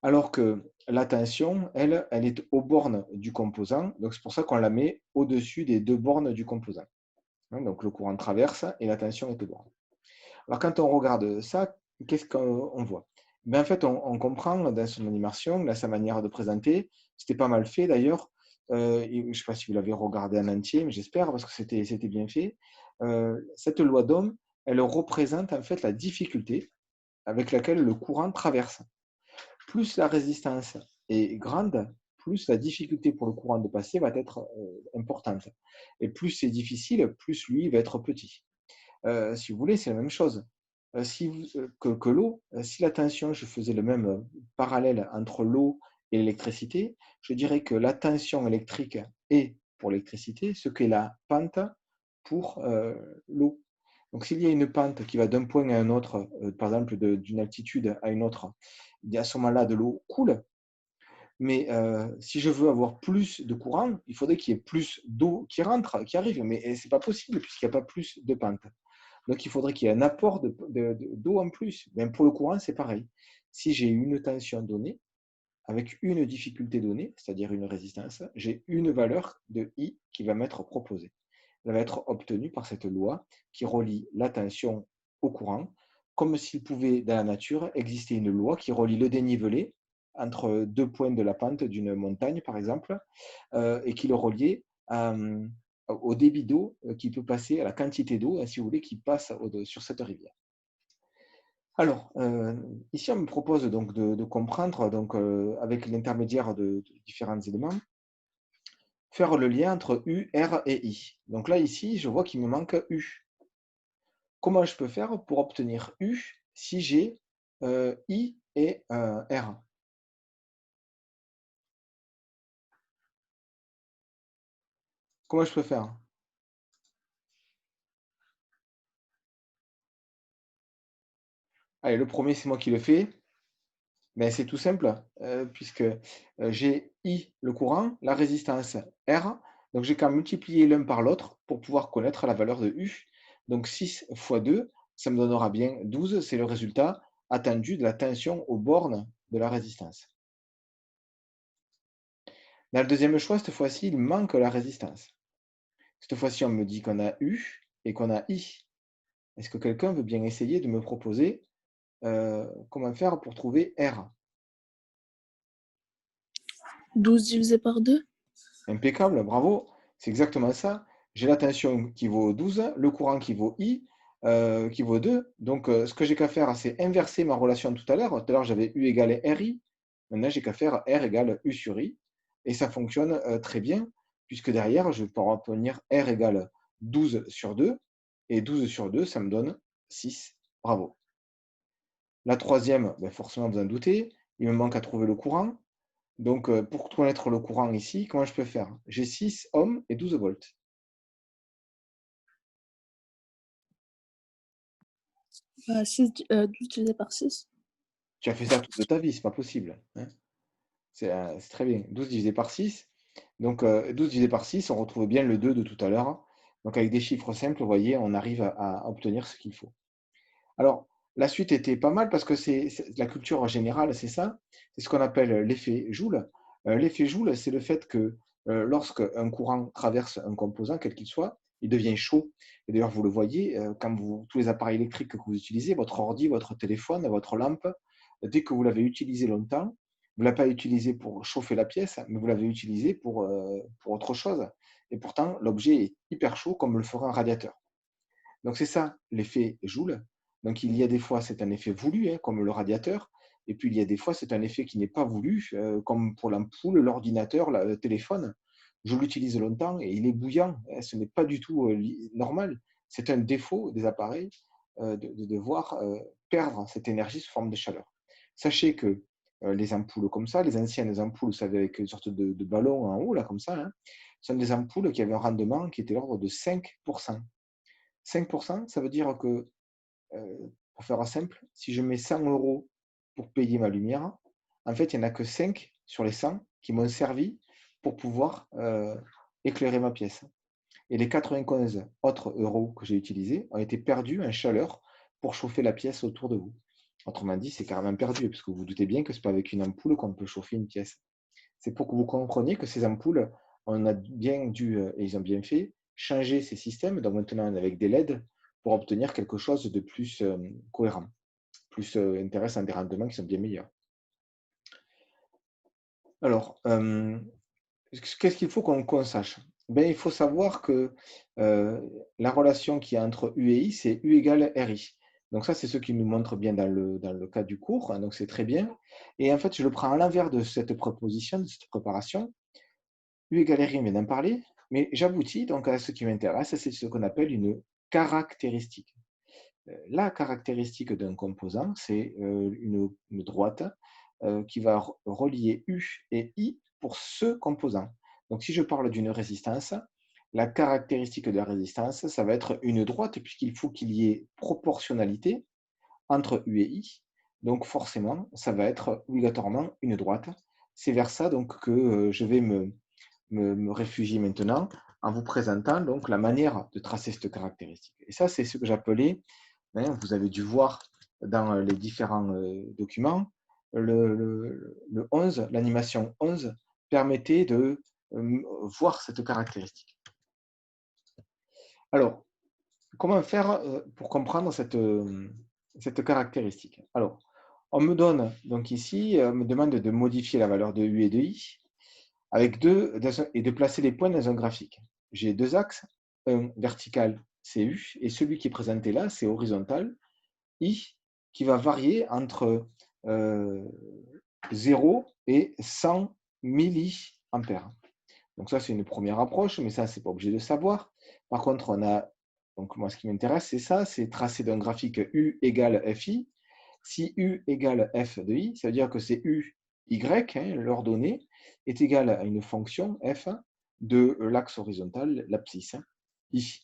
Alors que la tension, elle, elle est aux bornes du composant, donc c'est pour ça qu'on la met au-dessus des 2 bornes du composant. Hein, donc le courant traverse et la tension est aux bornes. Alors quand on regarde ça, qu'est-ce qu'on voit? Ben, en fait, on comprend dans son animation, dans sa manière de présenter, c'était pas mal fait d'ailleurs, et je ne sais pas si vous l'avez regardé en entier, mais j'espère parce que c'était bien fait. Cette loi d'Ohm, elle représente en fait la difficulté avec laquelle le courant traverse. Plus la résistance est grande, plus la difficulté pour le courant de passer va être importante. Et plus c'est difficile, plus lui va être petit. Si vous voulez, c'est la même chose. Si vous, que l'eau, si la tension, je faisais le même parallèle entre l'eau et l'électricité, je dirais que la tension électrique est pour l'électricité ce qu'est la pente pour l'eau. Donc s'il y a une pente qui va d'un point à un autre, par exemple d'une altitude à une autre, à ce moment-là, de l'eau coule. Mais si je veux avoir plus de courant, il faudrait qu'il y ait plus d'eau qui rentre, qui arrive. Mais ce n'est pas possible puisqu'il n'y a pas plus de pente. Donc, il faudrait qu'il y ait un apport d'eau en plus. Ben, pour le courant, c'est pareil. Si j'ai une tension donnée, avec une difficulté donnée, c'est-à-dire une résistance, j'ai une valeur de I qui va m'être proposée. Elle va être obtenue par cette loi qui relie la tension au courant, comme s'il pouvait, dans la nature, exister une loi qui relie le dénivelé entre deux points de la pente d'une montagne, par exemple, et qui le reliait au débit d'eau qui peut passer, à la quantité d'eau, si vous voulez, qui passe sur cette rivière. Alors, ici, on me propose donc de comprendre, donc, avec l'intermédiaire de différents éléments, faire le lien entre U, R et I. Donc là, ici, je vois qu'il me manque U. Comment je peux faire pour obtenir U si j'ai I et R? Comment je peux faire? Allez, le premier, c'est moi qui le fais. Ben, c'est tout simple, puisque j'ai I, le courant, la résistance R, donc j'ai qu'à multiplier l'un par l'autre pour pouvoir connaître la valeur de U. Donc 6 fois 2, ça me donnera bien 12, c'est le résultat attendu de la tension aux bornes de la résistance. Dans le deuxième choix, cette fois-ci, il manque la résistance. Cette fois-ci, on me dit qu'on a U et qu'on a I. Est-ce que quelqu'un veut bien essayer de me proposer comment faire pour trouver R? 12 divisé par 2. Impeccable, bravo. C'est exactement ça. J'ai la tension qui vaut 12, le courant qui vaut I, qui vaut 2. Donc, ce que j'ai qu'à faire, c'est inverser ma relation de tout à l'heure. Tout à l'heure, j'avais U égale RI. Maintenant, j'ai qu'à faire R égale U sur I. Et ça fonctionne très bien, puisque derrière, je peux obtenir R égale 12 sur 2. Et 12 sur 2, ça me donne 6. Bravo. La troisième, ben forcément, vous en doutez, il me manque à trouver le courant. Donc, pour connaître le courant ici, comment je peux faire? J'ai 6 ohms et 12 volts. 12 divisé par 6. Tu as fait ça toute ta vie, c'est pas possible, hein. C'est très bien. 12 divisé par 6. Donc, 12 divisé par 6, on retrouve bien le 2 de tout à l'heure. Donc, avec des chiffres simples, vous voyez, on arrive à obtenir ce qu'il faut. Alors, la suite était pas mal parce que c'est la culture générale, c'est ça. C'est ce qu'on appelle l'effet Joule. L'effet Joule, c'est le fait que lorsqu'un courant traverse un composant, quel qu'il soit, il devient chaud. Et d'ailleurs, vous le voyez, quand tous les appareils électriques que vous utilisez, votre ordi, votre téléphone, votre lampe, dès que vous l'avez utilisé longtemps, vous ne l'avez pas utilisé pour chauffer la pièce, mais vous l'avez utilisé pour autre chose. Et pourtant, l'objet est hyper chaud comme le ferait un radiateur. Donc c'est ça l'effet Joule. Donc il y a des fois c'est un effet voulu, hein, comme le radiateur, et puis il y a des fois c'est un effet qui n'est pas voulu, comme pour l'ampoule, l'ordinateur, le téléphone. Je l'utilise longtemps et il est bouillant, hein, ce n'est pas du tout normal. C'est un défaut des appareils de devoir perdre cette énergie sous forme de chaleur. Sachez que les ampoules comme ça, les anciennes ampoules, vous savez, avec une sorte de ballon en haut, là, comme ça, hein, sont des ampoules qui avaient un rendement qui était de l'ordre de 5%. 5%, ça veut dire que, pour faire simple, si je mets 100 euros pour payer ma lumière, en fait, il n'y en a que 5 sur les 100 qui m'ont servi pour pouvoir éclairer ma pièce. Et les 95 autres euros que j'ai utilisés ont été perdus en chaleur pour chauffer la pièce autour de vous. Autrement dit, c'est carrément perdu, parce que vous vous doutez bien que ce n'est pas avec une ampoule qu'on peut chauffer une pièce. C'est pour que vous compreniez que ces ampoules, on a bien dû, et ils ont bien fait, changer ces systèmes. Donc maintenant, on est avec des LED pour obtenir quelque chose de plus cohérent, plus intéressant, des rendements qui sont bien meilleurs. Alors, qu'est-ce qu'il faut qu'on sache? Ben, il faut savoir que la relation qu'il y a entre U et I, c'est U égale RI. Donc ça, c'est ce qui nous montre bien dans le cas du cours, hein, donc c'est très bien. Et en fait, je le prends à l'envers de cette proposition, de cette préparation. U égale RI, on vient d'en parler, mais j'aboutis donc à ce qui m'intéresse, c'est ce qu'on appelle une caractéristique. La caractéristique d'un composant, c'est une droite qui va relier U et I pour ce composant. Donc, si je parle d'une résistance, la caractéristique de la résistance, ça va être une droite, puisqu'il faut qu'il y ait proportionnalité entre U et I. Donc, forcément, ça va être obligatoirement une droite. C'est vers ça donc, que je vais me réfugier maintenant en vous présentant donc, la manière de tracer cette caractéristique. Et ça, c'est ce que j'appelais, hein, vous avez dû voir dans les différents documents, le 11, l'animation 11 permettait de voir cette caractéristique. Alors, comment faire pour comprendre cette caractéristique? Alors, on me donne, donc ici, on me demande de modifier la valeur de U et de I avec et de placer les points dans un graphique. J'ai deux axes, un vertical, c'est U, et celui qui est présenté là, c'est horizontal, I, qui va varier entre 0 et 100 milliampères. Donc ça, c'est une première approche, mais ça, c'est pas obligé de savoir. Par contre, on a, donc moi, ce qui m'intéresse, c'est ça, c'est tracer d'un graphique U égale FI. Si U égale F de I, ça veut dire que c'est U, Y, hein, l'ordonnée, est égale à une fonction F de l'axe horizontal, l'abscisse, hein, I.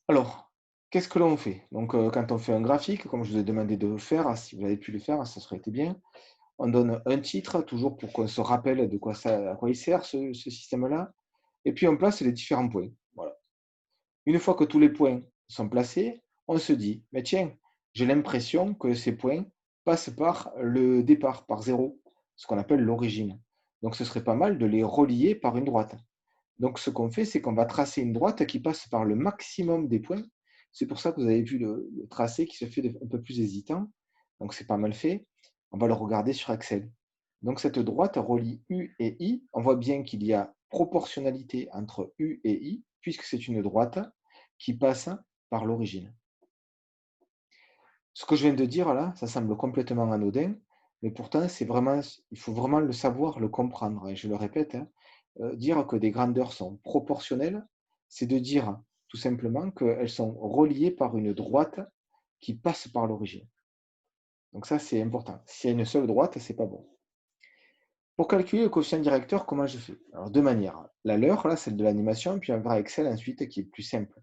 Alors, qu'est-ce que l'on fait? Donc, quand on fait un graphique, comme je vous ai demandé de le faire, si vous avez pu le faire, ça serait été bien. On donne un titre, toujours pour qu'on se rappelle de quoi à quoi il sert ce système-là. Et puis, on place les différents points. Voilà. Une fois que tous les points sont placés, on se dit, mais tiens, j'ai l'impression que ces points passent par le départ, par zéro, ce qu'on appelle l'origine. Donc, ce serait pas mal de les relier par une droite. Donc, ce qu'on fait, c'est qu'on va tracer une droite qui passe par le maximum des points. C'est pour ça que vous avez vu le tracé qui se fait un peu plus hésitant. Donc, c'est pas mal fait. On va le regarder sur Excel. Donc, cette droite relie U et I. On voit bien qu'il y a proportionnalité entre U et I, puisque c'est une droite qui passe par l'origine. Ce que je viens de dire là, ça semble complètement anodin, mais pourtant, il faut vraiment le savoir, le comprendre. Et je le répète, hein, dire que des grandeurs sont proportionnelles, c'est de dire tout simplement qu'elles sont reliées par une droite qui passe par l'origine. Donc ça, c'est important. S'il y a une seule droite, c'est pas bon. Pour calculer le coefficient directeur, comment je fais? Alors, deux manières. La leur, là, celle de l'animation, puis on verra Excel ensuite, qui est plus simple.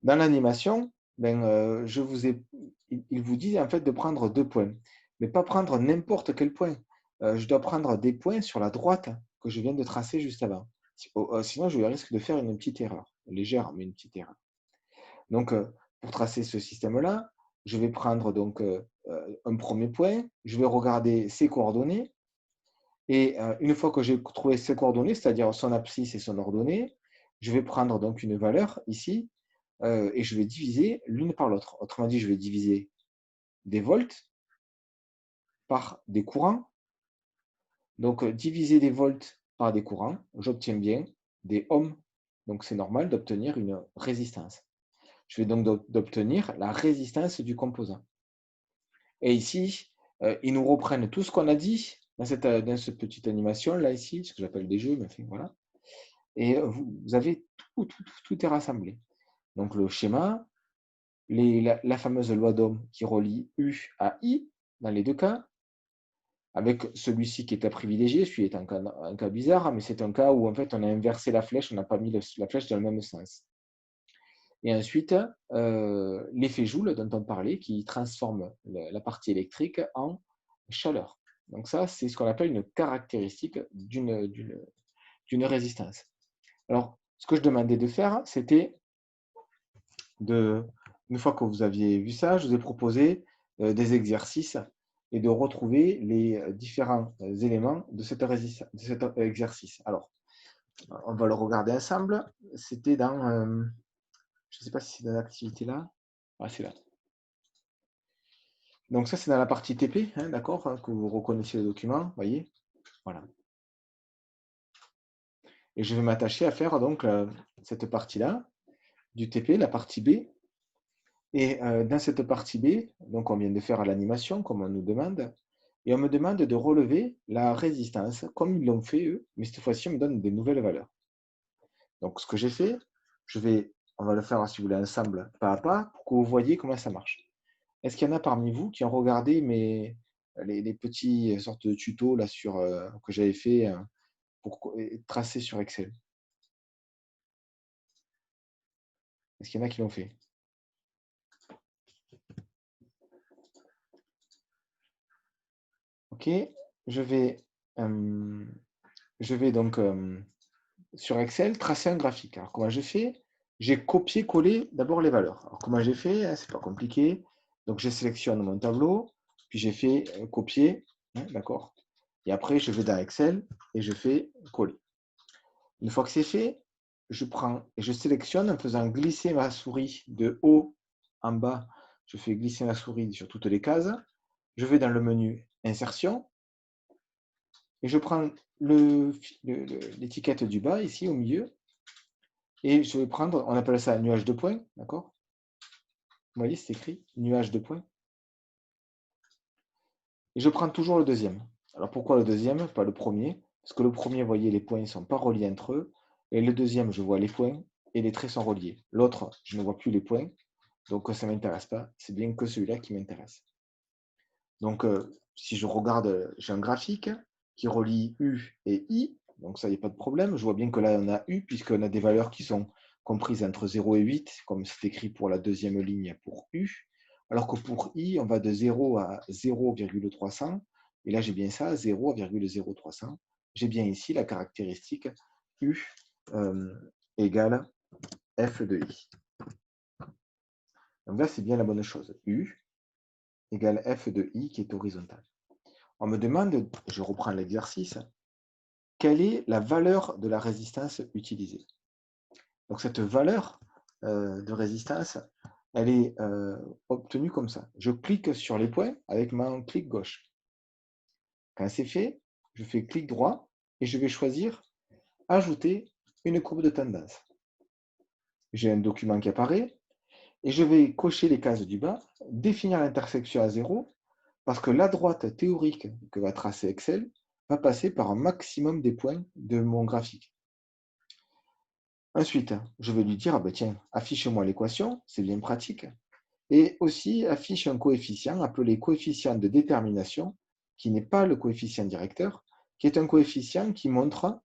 Dans l'animation, ben, il vous dit en fait de prendre 2 points, mais pas prendre n'importe quel point. Je dois prendre des points sur la droite que je viens de tracer juste avant. Sinon, je risque de faire une petite erreur, légère, mais une petite erreur. Donc, pour tracer ce système-là, je vais prendre donc un premier point, je vais regarder ses coordonnées, et une fois que j'ai trouvé ses coordonnées, c'est-à-dire son abscisse et son ordonnée, je vais prendre donc une valeur ici, et je vais diviser l'une par l'autre. Autrement dit, je vais diviser des volts par des courants. Donc, diviser des volts par des courants, j'obtiens bien des ohms. Donc, c'est normal d'obtenir une résistance. Je vais donc d'obtenir la résistance du composant. Et ici, ils nous reprennent tout ce qu'on a dit dans cette petite animation, là, ici, ce que j'appelle des jeux, mais enfin, voilà. Et vous avez tout est rassemblé. Donc, le schéma, la fameuse loi d'Ohm qui relie U à I dans les deux cas, avec celui-ci qui est à privilégier, celui est un cas bizarre, mais c'est un cas où en fait on a inversé la flèche, on n'a pas mis la flèche dans le même sens. Et ensuite, l'effet Joule dont on parlait, qui transforme la partie électrique en chaleur. Donc ça, c'est ce qu'on appelle une caractéristique d'une résistance. Alors, ce que je demandais de faire, c'était une fois que vous aviez vu ça, je vous ai proposé des exercices et de retrouver les différents éléments de cet exercice. Alors, on va le regarder ensemble. C'était dans, je ne sais pas si c'est dans l'activité là. Ah, c'est là. Donc ça, c'est dans la partie TP, hein, d'accord, hein, que vous reconnaissez le document, voyez. Voilà. Et je vais m'attacher à faire donc cette partie-là du TP, la partie B. Et dans cette partie B, donc on vient de faire l'animation, comme on nous demande, et on me demande de relever la résistance, comme ils l'ont fait eux, mais cette fois-ci, on me donne des nouvelles valeurs. Donc ce que j'ai fait, on va le faire, si vous voulez, ensemble, pas à pas, pour que vous voyez comment ça marche. Est-ce qu'il y en a parmi vous qui ont regardé les petits sortes de tutos là, que j'avais fait pour tracer sur Excel? Est-ce qu'il y en a qui l'ont fait? Ok, je vais donc sur Excel tracer un graphique. Alors comment j'ai fait? J'ai copié-collé d'abord les valeurs. Alors comment j'ai fait? Hein, c'est pas compliqué. Donc je sélectionne mon tableau, puis j'ai fait copier, hein, d'accord? Et après je vais dans Excel et je fais coller. Une fois que c'est fait, je prends et je sélectionne en faisant glisser ma souris de haut en bas. Je fais glisser ma souris sur toutes les cases. Je vais dans le menu Insertion et je prends l'étiquette du bas ici au milieu et je vais prendre, on appelle ça nuage de points, d'accord? Vous voyez, c'est écrit nuage de points. Et je prends toujours le deuxième. Alors pourquoi le deuxième, pas le premier? Parce que le premier, vous voyez, les points ne sont pas reliés entre eux. Et le deuxième, je vois les points et les traits sont reliés. L'autre, je ne vois plus les points. Donc ça ne m'intéresse pas. C'est bien que celui-là qui m'intéresse. Donc si je regarde, j'ai un graphique qui relie U et I. Donc ça, il n'y a pas de problème. Je vois bien que là, on a U, puisqu'on a des valeurs qui sont comprises entre 0 et 8, comme c'est écrit pour la deuxième ligne pour U. Alors que pour I, on va de 0 à 0,300. Et là, j'ai bien ça, 0,0300. J'ai bien ici la caractéristique U égale F de I. Donc là, c'est bien la bonne chose. U égale F de I qui est horizontale. On me demande, je reprends l'exercice, quelle est la valeur de la résistance utilisée? Donc cette valeur de résistance, elle est obtenue comme ça. Je clique sur les points avec mon clic gauche. Quand c'est fait, je fais clic droit et je vais choisir ajouter une courbe de tendance. J'ai un document qui apparaît et je vais cocher les cases du bas, définir l'intersection à 0 parce que la droite théorique que va tracer Excel va passer par un maximum des points de mon graphique. Ensuite, je vais lui dire, ah ben tiens, affiche-moi l'équation, c'est bien pratique. Et aussi, affiche un coefficient appelé coefficient de détermination, qui n'est pas le coefficient directeur, qui est un coefficient qui montre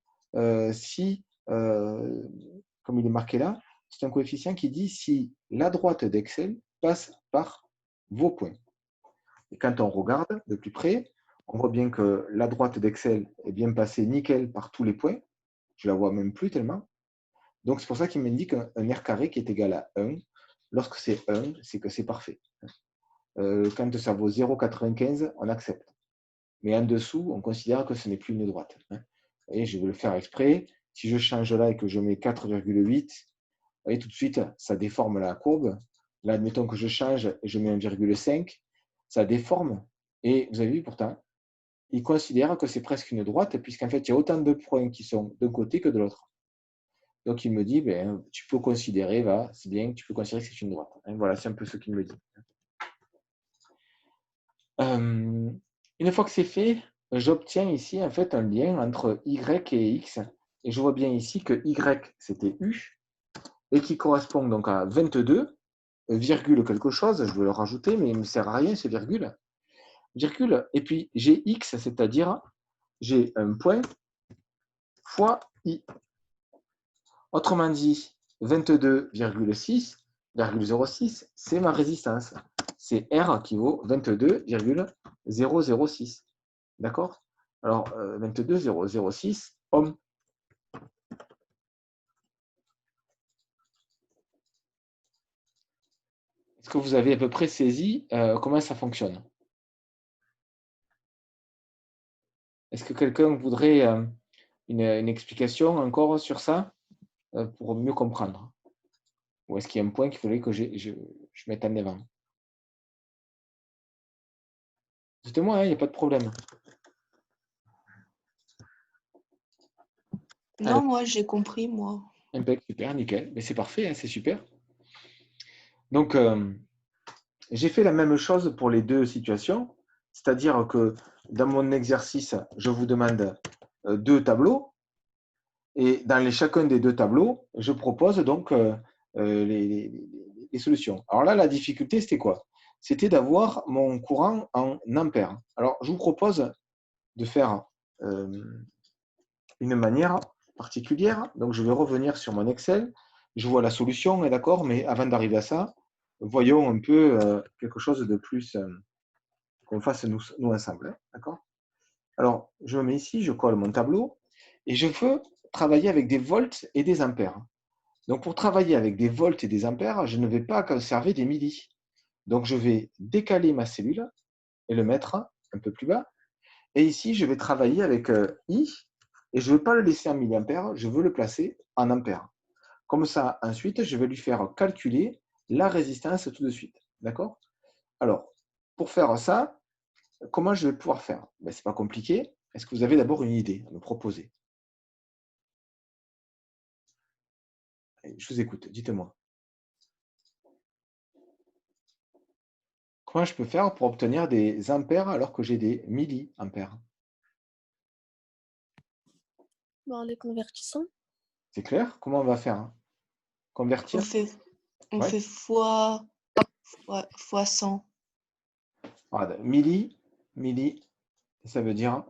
si, comme il est marqué là, c'est un coefficient qui dit si la droite d'Excel passe par vos points. Et quand on regarde de plus près, on voit bien que la droite d'Excel est bien passée nickel par tous les points. Je la vois même plus tellement. Donc, c'est pour ça qu'il m'indique un R carré qui est égal à 1. Lorsque c'est 1, c'est que c'est parfait. Quand ça vaut 0,95, on accepte. Mais en dessous, on considère que ce n'est plus une droite. Et je vais le faire exprès. Si je change là et que je mets 4,8, vous voyez tout de suite, ça déforme la courbe. Là, admettons que je change et je mets 1,5, ça déforme. Et vous avez vu pourtant, il considère que c'est presque une droite, puisqu'en fait, il y a autant de points qui sont d'un côté que de l'autre. Donc, il me dit, ben, tu peux considérer, c'est bien, tu peux considérer que c'est une droite. Voilà, c'est un peu ce qu'il me dit. Une fois que c'est fait, j'obtiens ici en fait un lien entre Y et X. Et je vois bien ici que Y, c'était U, et qui correspond donc à 22, virgule quelque chose, je vais le rajouter, mais il ne me sert à rien, c'est virgule. Virgule, et puis j'ai X, c'est-à-dire j'ai un point fois I. Autrement dit, 22,06, c'est ma résistance. C'est R qui vaut 22,006. D'accord? Alors, 22,006 ohms. Est-ce Est-ce que vous avez à peu près saisi comment ça fonctionne? Est-ce que quelqu'un voudrait une explication encore sur ça pour mieux comprendre? Ou est-ce qu'il y a un point qu'il faudrait que je mette en avant? Dites-moi, hein, il n'y a pas de problème. Allez, Non, moi, j'ai compris, moi. impec, super, nickel. Mais c'est parfait, hein, c'est super. Donc, j'ai fait la même chose pour les deux situations, c'est-à-dire que dans mon exercice, je vous demande deux tableaux, et dans chacun des deux tableaux, je propose donc les solutions. Alors là, la difficulté, c'était quoi? C'était d'avoir mon courant en ampères. Alors, je vous propose de faire une manière particulière. Donc, je vais revenir sur mon Excel. Je vois la solution, est d'accord, mais avant d'arriver à ça, voyons un peu quelque chose de plus qu'on fasse nous ensemble. Hein, d'accord? Alors, je me mets ici, je colle mon tableau et je veux travailler avec des volts et des ampères. Donc, pour travailler avec des volts et des ampères, je ne vais pas conserver des millis. Donc, je vais décaler ma cellule et le mettre un peu plus bas. Et ici, je vais travailler avec I et je ne veux pas le laisser en milliampères, je veux le placer en ampères. Comme ça, ensuite, je vais lui faire calculer la résistance tout de suite. D'accord? Alors, pour faire ça, comment je vais pouvoir faire? Ben, ce n'est pas compliqué. Est-ce que vous avez d'abord une idée à me proposer? Je vous écoute, dites-moi. Comment je peux faire pour obtenir des ampères alors que j'ai des milliampères? En les convertissant. C'est clair? Comment on va faire? On Convertir? on Ouais. fait fois 100. Regarde, milli, ça veut dire,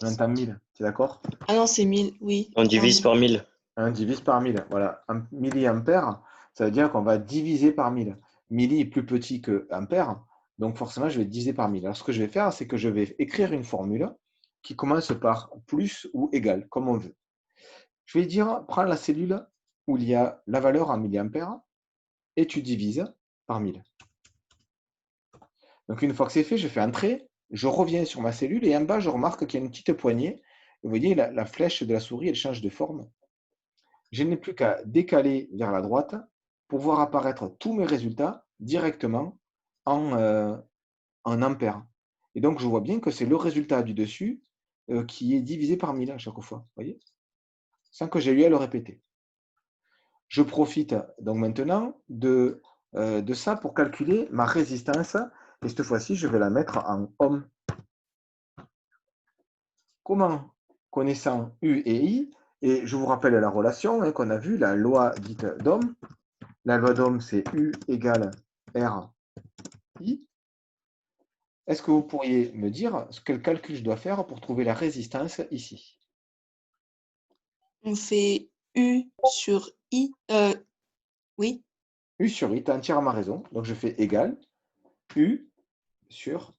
on entend 1000, tu es d'accord? Ah non, c'est 1000, oui. On divise par 1000. 1 divise par 1000. Voilà, un milliampère, ça veut dire qu'on va diviser par 1000. Milli est plus petit que ampère, donc forcément, je vais diviser par 1000. Alors, ce que je vais faire, c'est que je vais écrire une formule qui commence par plus ou égal, comme on veut. Je vais dire, prends la cellule où il y a la valeur en milliampères et tu divises par 1000. Donc, une fois que c'est fait, je fais un trait, je reviens sur ma cellule et en bas, je remarque qu'il y a une petite poignée. Vous voyez, la flèche de la souris, elle change de forme. Je n'ai plus qu'à décaler vers la droite pour voir apparaître tous mes résultats directement en ampères. Et donc, je vois bien que c'est le résultat du dessus qui est divisé par 1000 à chaque fois. Vous voyez? Sans que j'ai eu à le répéter. Je profite donc maintenant de ça pour calculer ma résistance. Et cette fois-ci, je vais la mettre en ohms. Comment? Connaissant U et I, et je vous rappelle la relation qu'on a vue, la loi dite d'Ohm. La loi d'Ohm, c'est U égale RI. Est-ce que vous pourriez me dire quel calcul je dois faire pour trouver la résistance ici? On fait U sur I. Oui. U sur I, tu as entièrement raison. Donc je fais égal U sur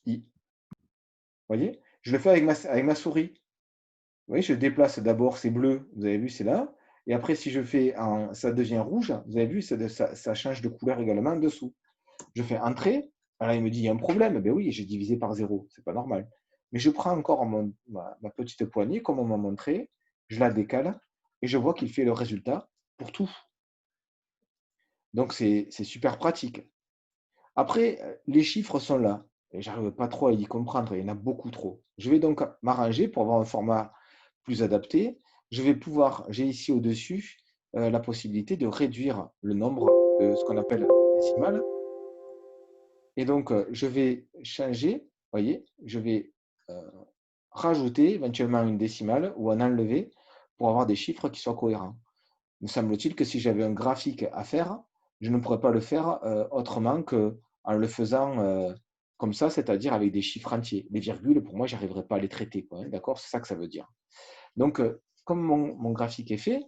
I. Vous voyez? Je le fais avec ma souris. Vous voyez, je déplace d'abord, c'est bleu, vous avez vu, c'est là. Et après, si je fais ça devient rouge, vous avez vu, ça change de couleur également en dessous. Je fais entrée. Alors il me dit, il y a un problème. Ben oui, j'ai divisé par 0, c'est pas normal. Mais je prends encore ma petite poignée, comme on m'a montré, je la décale et je vois qu'il fait le résultat pour tout. Donc c'est super pratique. Après, les chiffres sont là et j'arrive pas trop à y comprendre, il y en a beaucoup trop. Je vais donc m'arranger pour avoir un format plus adapté. J'ai ici au-dessus la possibilité de réduire le nombre de ce qu'on appelle décimales. Et donc, je vais changer, vous voyez, je vais rajouter éventuellement une décimale ou en enlever pour avoir des chiffres qui soient cohérents. Me semble-t-il que si j'avais un graphique à faire, je ne pourrais pas le faire autrement qu'en le faisant comme ça, c'est-à-dire avec des chiffres entiers. Les virgules, pour moi, je n'arriverais pas à les traiter. Hein, d'accord? C'est ça que ça veut dire. Donc, comme mon graphique est fait,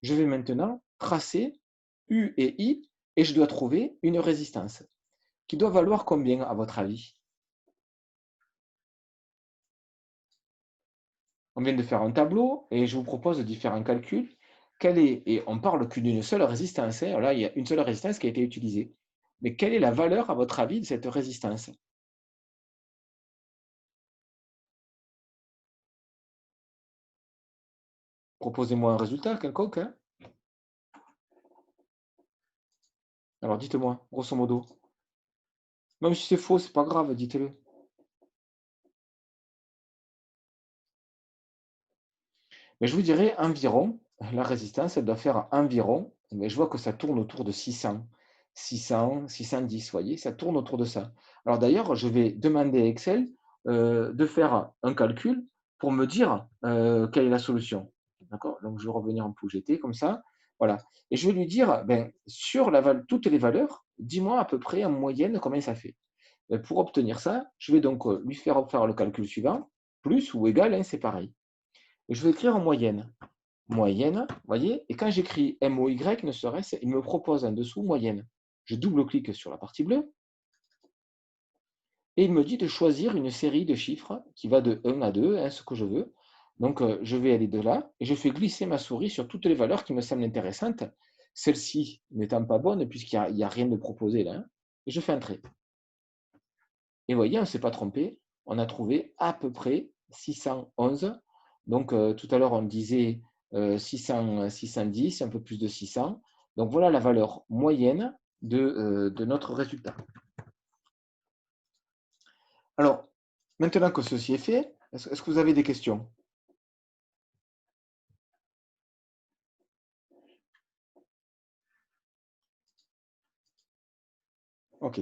je vais maintenant tracer U et I et je dois trouver une résistance qui doit valoir combien, à votre avis? On vient de faire un tableau et je vous propose d'y faire un calcul. Et on parle que d'une seule résistance. Hein. Là, il y a une seule résistance qui a été utilisée. Mais quelle est la valeur, à votre avis, de cette résistance? Proposez-moi un résultat quelconque, hein. Alors dites-moi, grosso modo. Même si c'est faux, c'est pas grave, dites-le. Mais je vous dirais environ, la résistance, elle doit faire environ, mais je vois que ça tourne autour de 600, 610, vous voyez, ça tourne autour de ça. Alors d'ailleurs, je vais demander à Excel de faire un calcul pour me dire quelle est la solution. D'accord? Donc je vais revenir en POUGT comme ça. Voilà. Et je vais lui dire, ben, sur toutes les valeurs, dis-moi à peu près en moyenne combien ça fait. Pour obtenir ça, je vais donc lui faire le calcul suivant, plus ou égal, hein, c'est pareil. Et je vais écrire en moyenne. Moyenne, vous voyez, et quand j'écris MOY, ne serait-ce, il me propose en dessous moyenne. Je double-clique sur la partie bleue et il me dit de choisir une série de chiffres qui va de 1 à 2, hein, ce que je veux. Donc, je vais aller de là et je fais glisser ma souris sur toutes les valeurs qui me semblent intéressantes, celle-ci n'étant pas bonne puisqu'il n'y a rien de proposé là, hein, et je fais entrer. Et vous voyez, on ne s'est pas trompé, on a trouvé à peu près 611. Donc, tout à l'heure, on disait 610, un peu plus de 600. Donc, voilà la valeur moyenne de notre résultat. Alors, maintenant que ceci est fait, est-ce que vous avez des questions? OK.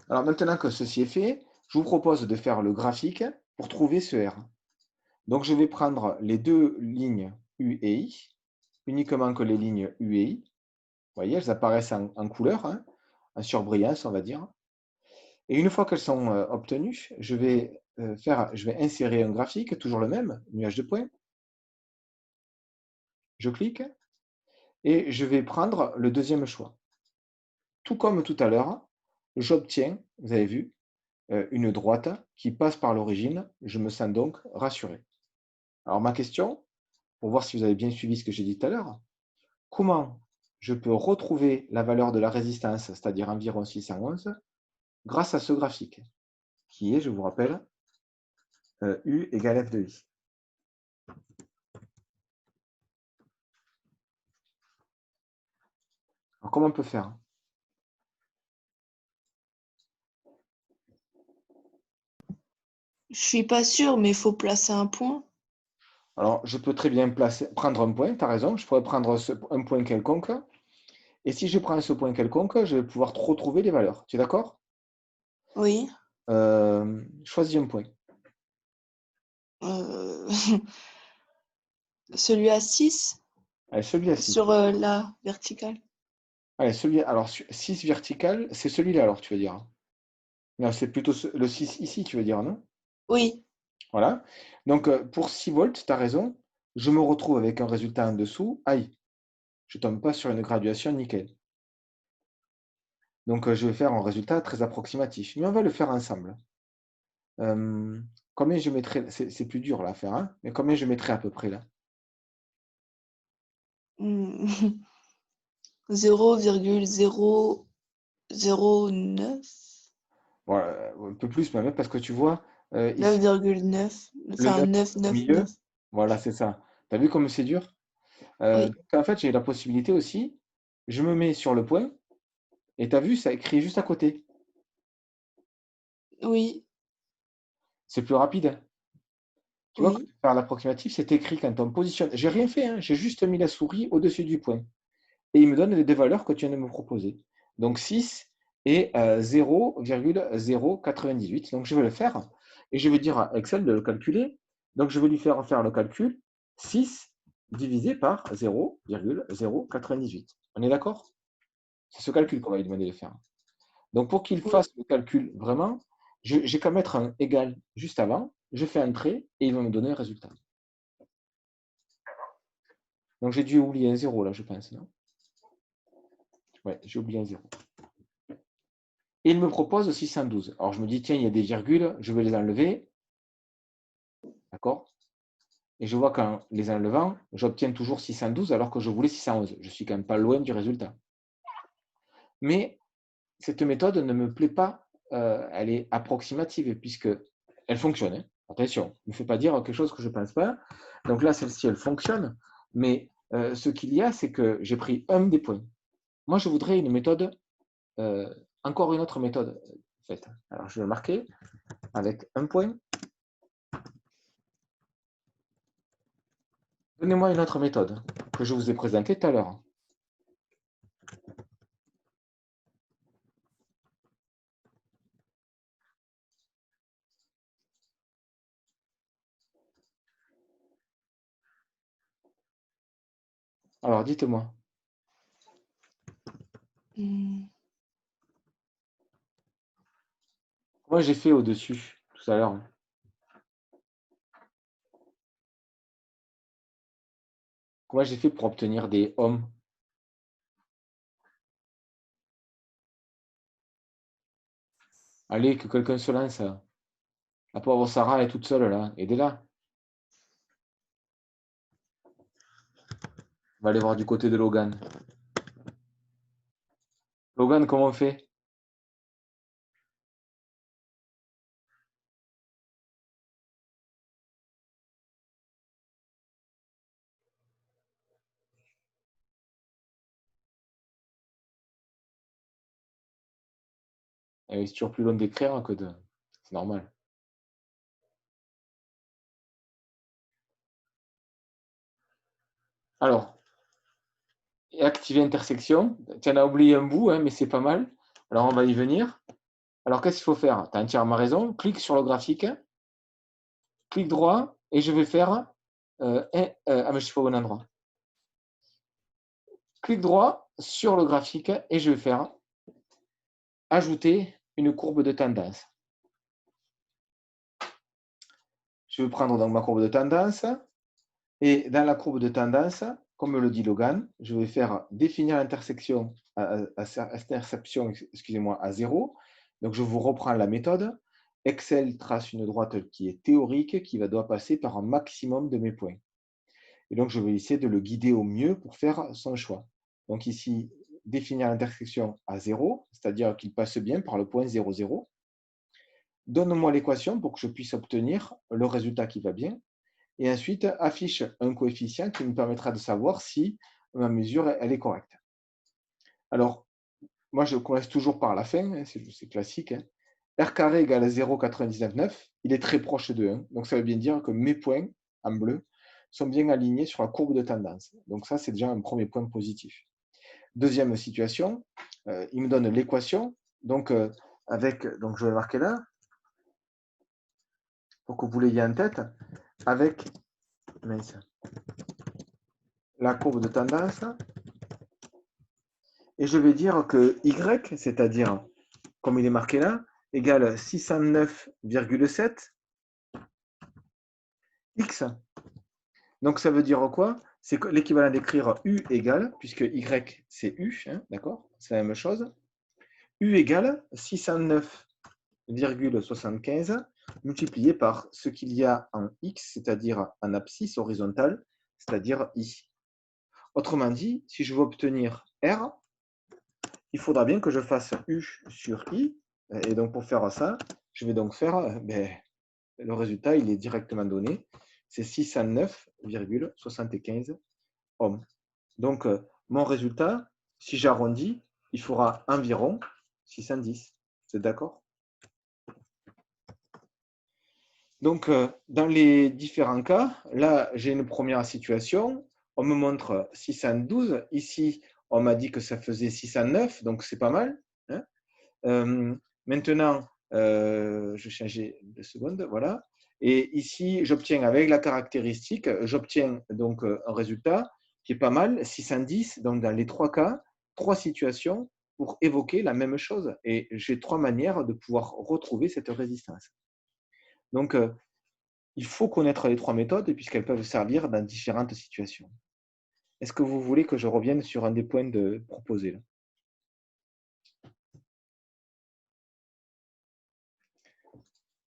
Alors, maintenant que ceci est fait, je vous propose de faire le graphique pour trouver ce R. Donc, je vais prendre les deux lignes U et I, uniquement que les lignes U et I. Vous voyez, elles apparaissent en couleur, hein, en surbrillance, on va dire. Et une fois qu'elles sont obtenues, je vais insérer un graphique, toujours le même, nuage de points. Je clique et je vais prendre le deuxième choix. Tout comme tout à l'heure, j'obtiens, vous avez vu, une droite qui passe par l'origine. Je me sens donc rassuré. Alors ma question, pour voir si vous avez bien suivi ce que j'ai dit tout à l'heure, comment je peux retrouver la valeur de la résistance, c'est-à-dire environ 611, grâce à ce graphique, qui est, je vous rappelle, U égale F de I. Alors comment on peut faire? Je suis pas sûre, mais il faut placer un point. Alors, je peux très bien prendre un point, tu as raison, je pourrais prendre un point quelconque, et si je prends ce point quelconque, je vais pouvoir retrouver les valeurs. Tu es d'accord? Oui. Choisis un point. Euh, celui à 6 Allez, celui à 6. sur la verticale. Allez, alors 6 vertical, c'est celui-là alors, tu veux dire. Non, c'est plutôt le 6 ici, tu veux dire, non? Oui. Voilà. Donc, pour 6 volts, tu as raison, je me retrouve avec un résultat en dessous. Aïe, je ne tombe pas sur une graduation nickel. Donc, je vais faire un résultat très approximatif. Mais on va le faire ensemble. Combien je mettrais, c'est plus dur là à faire, hein, mais combien je mettrais à peu près là? 0,009. Voilà, un peu plus même, parce que tu vois, ici, 9,9. le Enfin, 9 au milieu, 999. voilà, c'est ça. Tu as vu comme c'est dur? Oui. Donc, en fait, j'ai la possibilité aussi, je me mets sur le point, et tu as vu, ça écrit juste à côté. Oui. C'est plus rapide. Tu vois, quand Oui. tu fais l'approximatif, c'est écrit quand on positionne. J'ai rien fait, hein, j'ai juste mis la souris au-dessus du point. Et il me donne les deux valeurs que tu viens de me proposer. Donc 6 et 0,098. Donc je vais le faire et je vais dire à Excel de le calculer. Donc je vais lui faire le calcul 6 divisé par 0,098. On est d'accord? C'est ce calcul qu'on va lui demander de faire. Donc pour qu'il Oui. fasse le calcul vraiment, j'ai qu'à mettre un égal juste avant, je fais entrer et il va me donner le résultat. Donc j'ai dû oublier un 0 là, je pense, non? Ouais, j'ai oublié un 0. Et il me propose 612. Alors je me dis, tiens, il y a des virgules, je vais les enlever. D'accord? Et je vois qu'en les enlevant, j'obtiens toujours 612 alors que je voulais 611. Je suis quand même pas loin du résultat. Mais cette méthode ne me plaît pas, elle est approximative puisqu'elle fonctionne, hein. Attention, ne me fais pas dire quelque chose que je ne pense pas. Donc là, celle-ci, elle fonctionne, mais ce qu'il y a, c'est que j'ai pris un des points. Moi, je voudrais une méthode, encore une autre méthode, en fait. Alors, je vais le marquer avec un point. Donnez-moi une autre méthode que je vous ai présentée tout à l'heure. Alors, dites-moi. Comment j'ai fait au-dessus tout à l'heure? Comment j'ai fait pour obtenir des hommes? Allez, que quelqu'un se lance. La pauvre Sarah est toute seule là. Aidez-la. On va aller voir du côté de Logan. Logan, comment on fait? C'est toujours plus long d'écrire que de... C'est normal. Alors, activer intersection. Tu en as oublié un bout, hein, mais c'est pas mal. Alors, on va y venir. Alors, qu'est-ce qu'il faut faire? Tu as entièrement raison. Clique sur le graphique. Clic droit. Et je vais faire... mais je suis pas au bon endroit. Clic droit sur le graphique. Et je vais faire ajouter une courbe de tendance. Je vais prendre donc ma courbe de tendance. Et dans la courbe de tendance, comme le dit Logan, je vais faire définir l'intersection excusez-moi, à 0. Donc, je vous reprends la méthode. Excel trace une droite qui est théorique, qui doit passer par un maximum de mes points. Et donc, je vais essayer de le guider au mieux pour faire son choix. Donc ici, définir l'intersection à 0, c'est-à-dire qu'il passe bien par le point 0, 0. Donne-moi l'équation pour que je puisse obtenir le résultat qui va bien. Et ensuite, affiche un coefficient qui me permettra de savoir si ma mesure elle est correcte. Alors, moi, je commence toujours par la fin, hein, c'est classique. Hein. R carré égale 0,99, il est très proche de 1. Donc, ça veut bien dire que mes points, en bleu, sont bien alignés sur la courbe de tendance. Donc, ça, c'est déjà un premier point positif. Deuxième situation, il me donne l'équation. Donc, donc, je vais marquer là, pour que vous l'ayez en tête, avec la courbe de tendance. Et je vais dire que Y, c'est-à-dire, comme il est marqué là, égale 609,7 X. Donc, ça veut dire quoi? C'est l'équivalent d'écrire U égale, puisque Y, c'est U, hein, d'accord? C'est la même chose. U égale 609,75 multiplié par ce qu'il y a en X, c'est-à-dire en abscisse horizontale, c'est-à-dire I. Autrement dit, si je veux obtenir R, il faudra bien que je fasse U sur I. Et donc, pour faire ça, je vais donc faire, le résultat, il est directement donné. C'est 609,75 ohms. Donc, mon résultat, si j'arrondis, il fera environ 610. C'est d'accord? Donc, dans les différents cas, là, j'ai une première situation. On me montre 612. Ici, on m'a dit que ça faisait 609, donc c'est pas mal. Hein. Maintenant, je vais changer de seconde, voilà. Et ici, j'obtiens avec la caractéristique, j'obtiens donc un résultat qui est pas mal, 610. Donc, dans les trois cas, trois situations pour évoquer la même chose. Et j'ai trois manières de pouvoir retrouver cette résistance. Donc, il faut connaître les trois méthodes puisqu'elles peuvent servir dans différentes situations. Est-ce que vous voulez que je revienne sur un des points proposés là?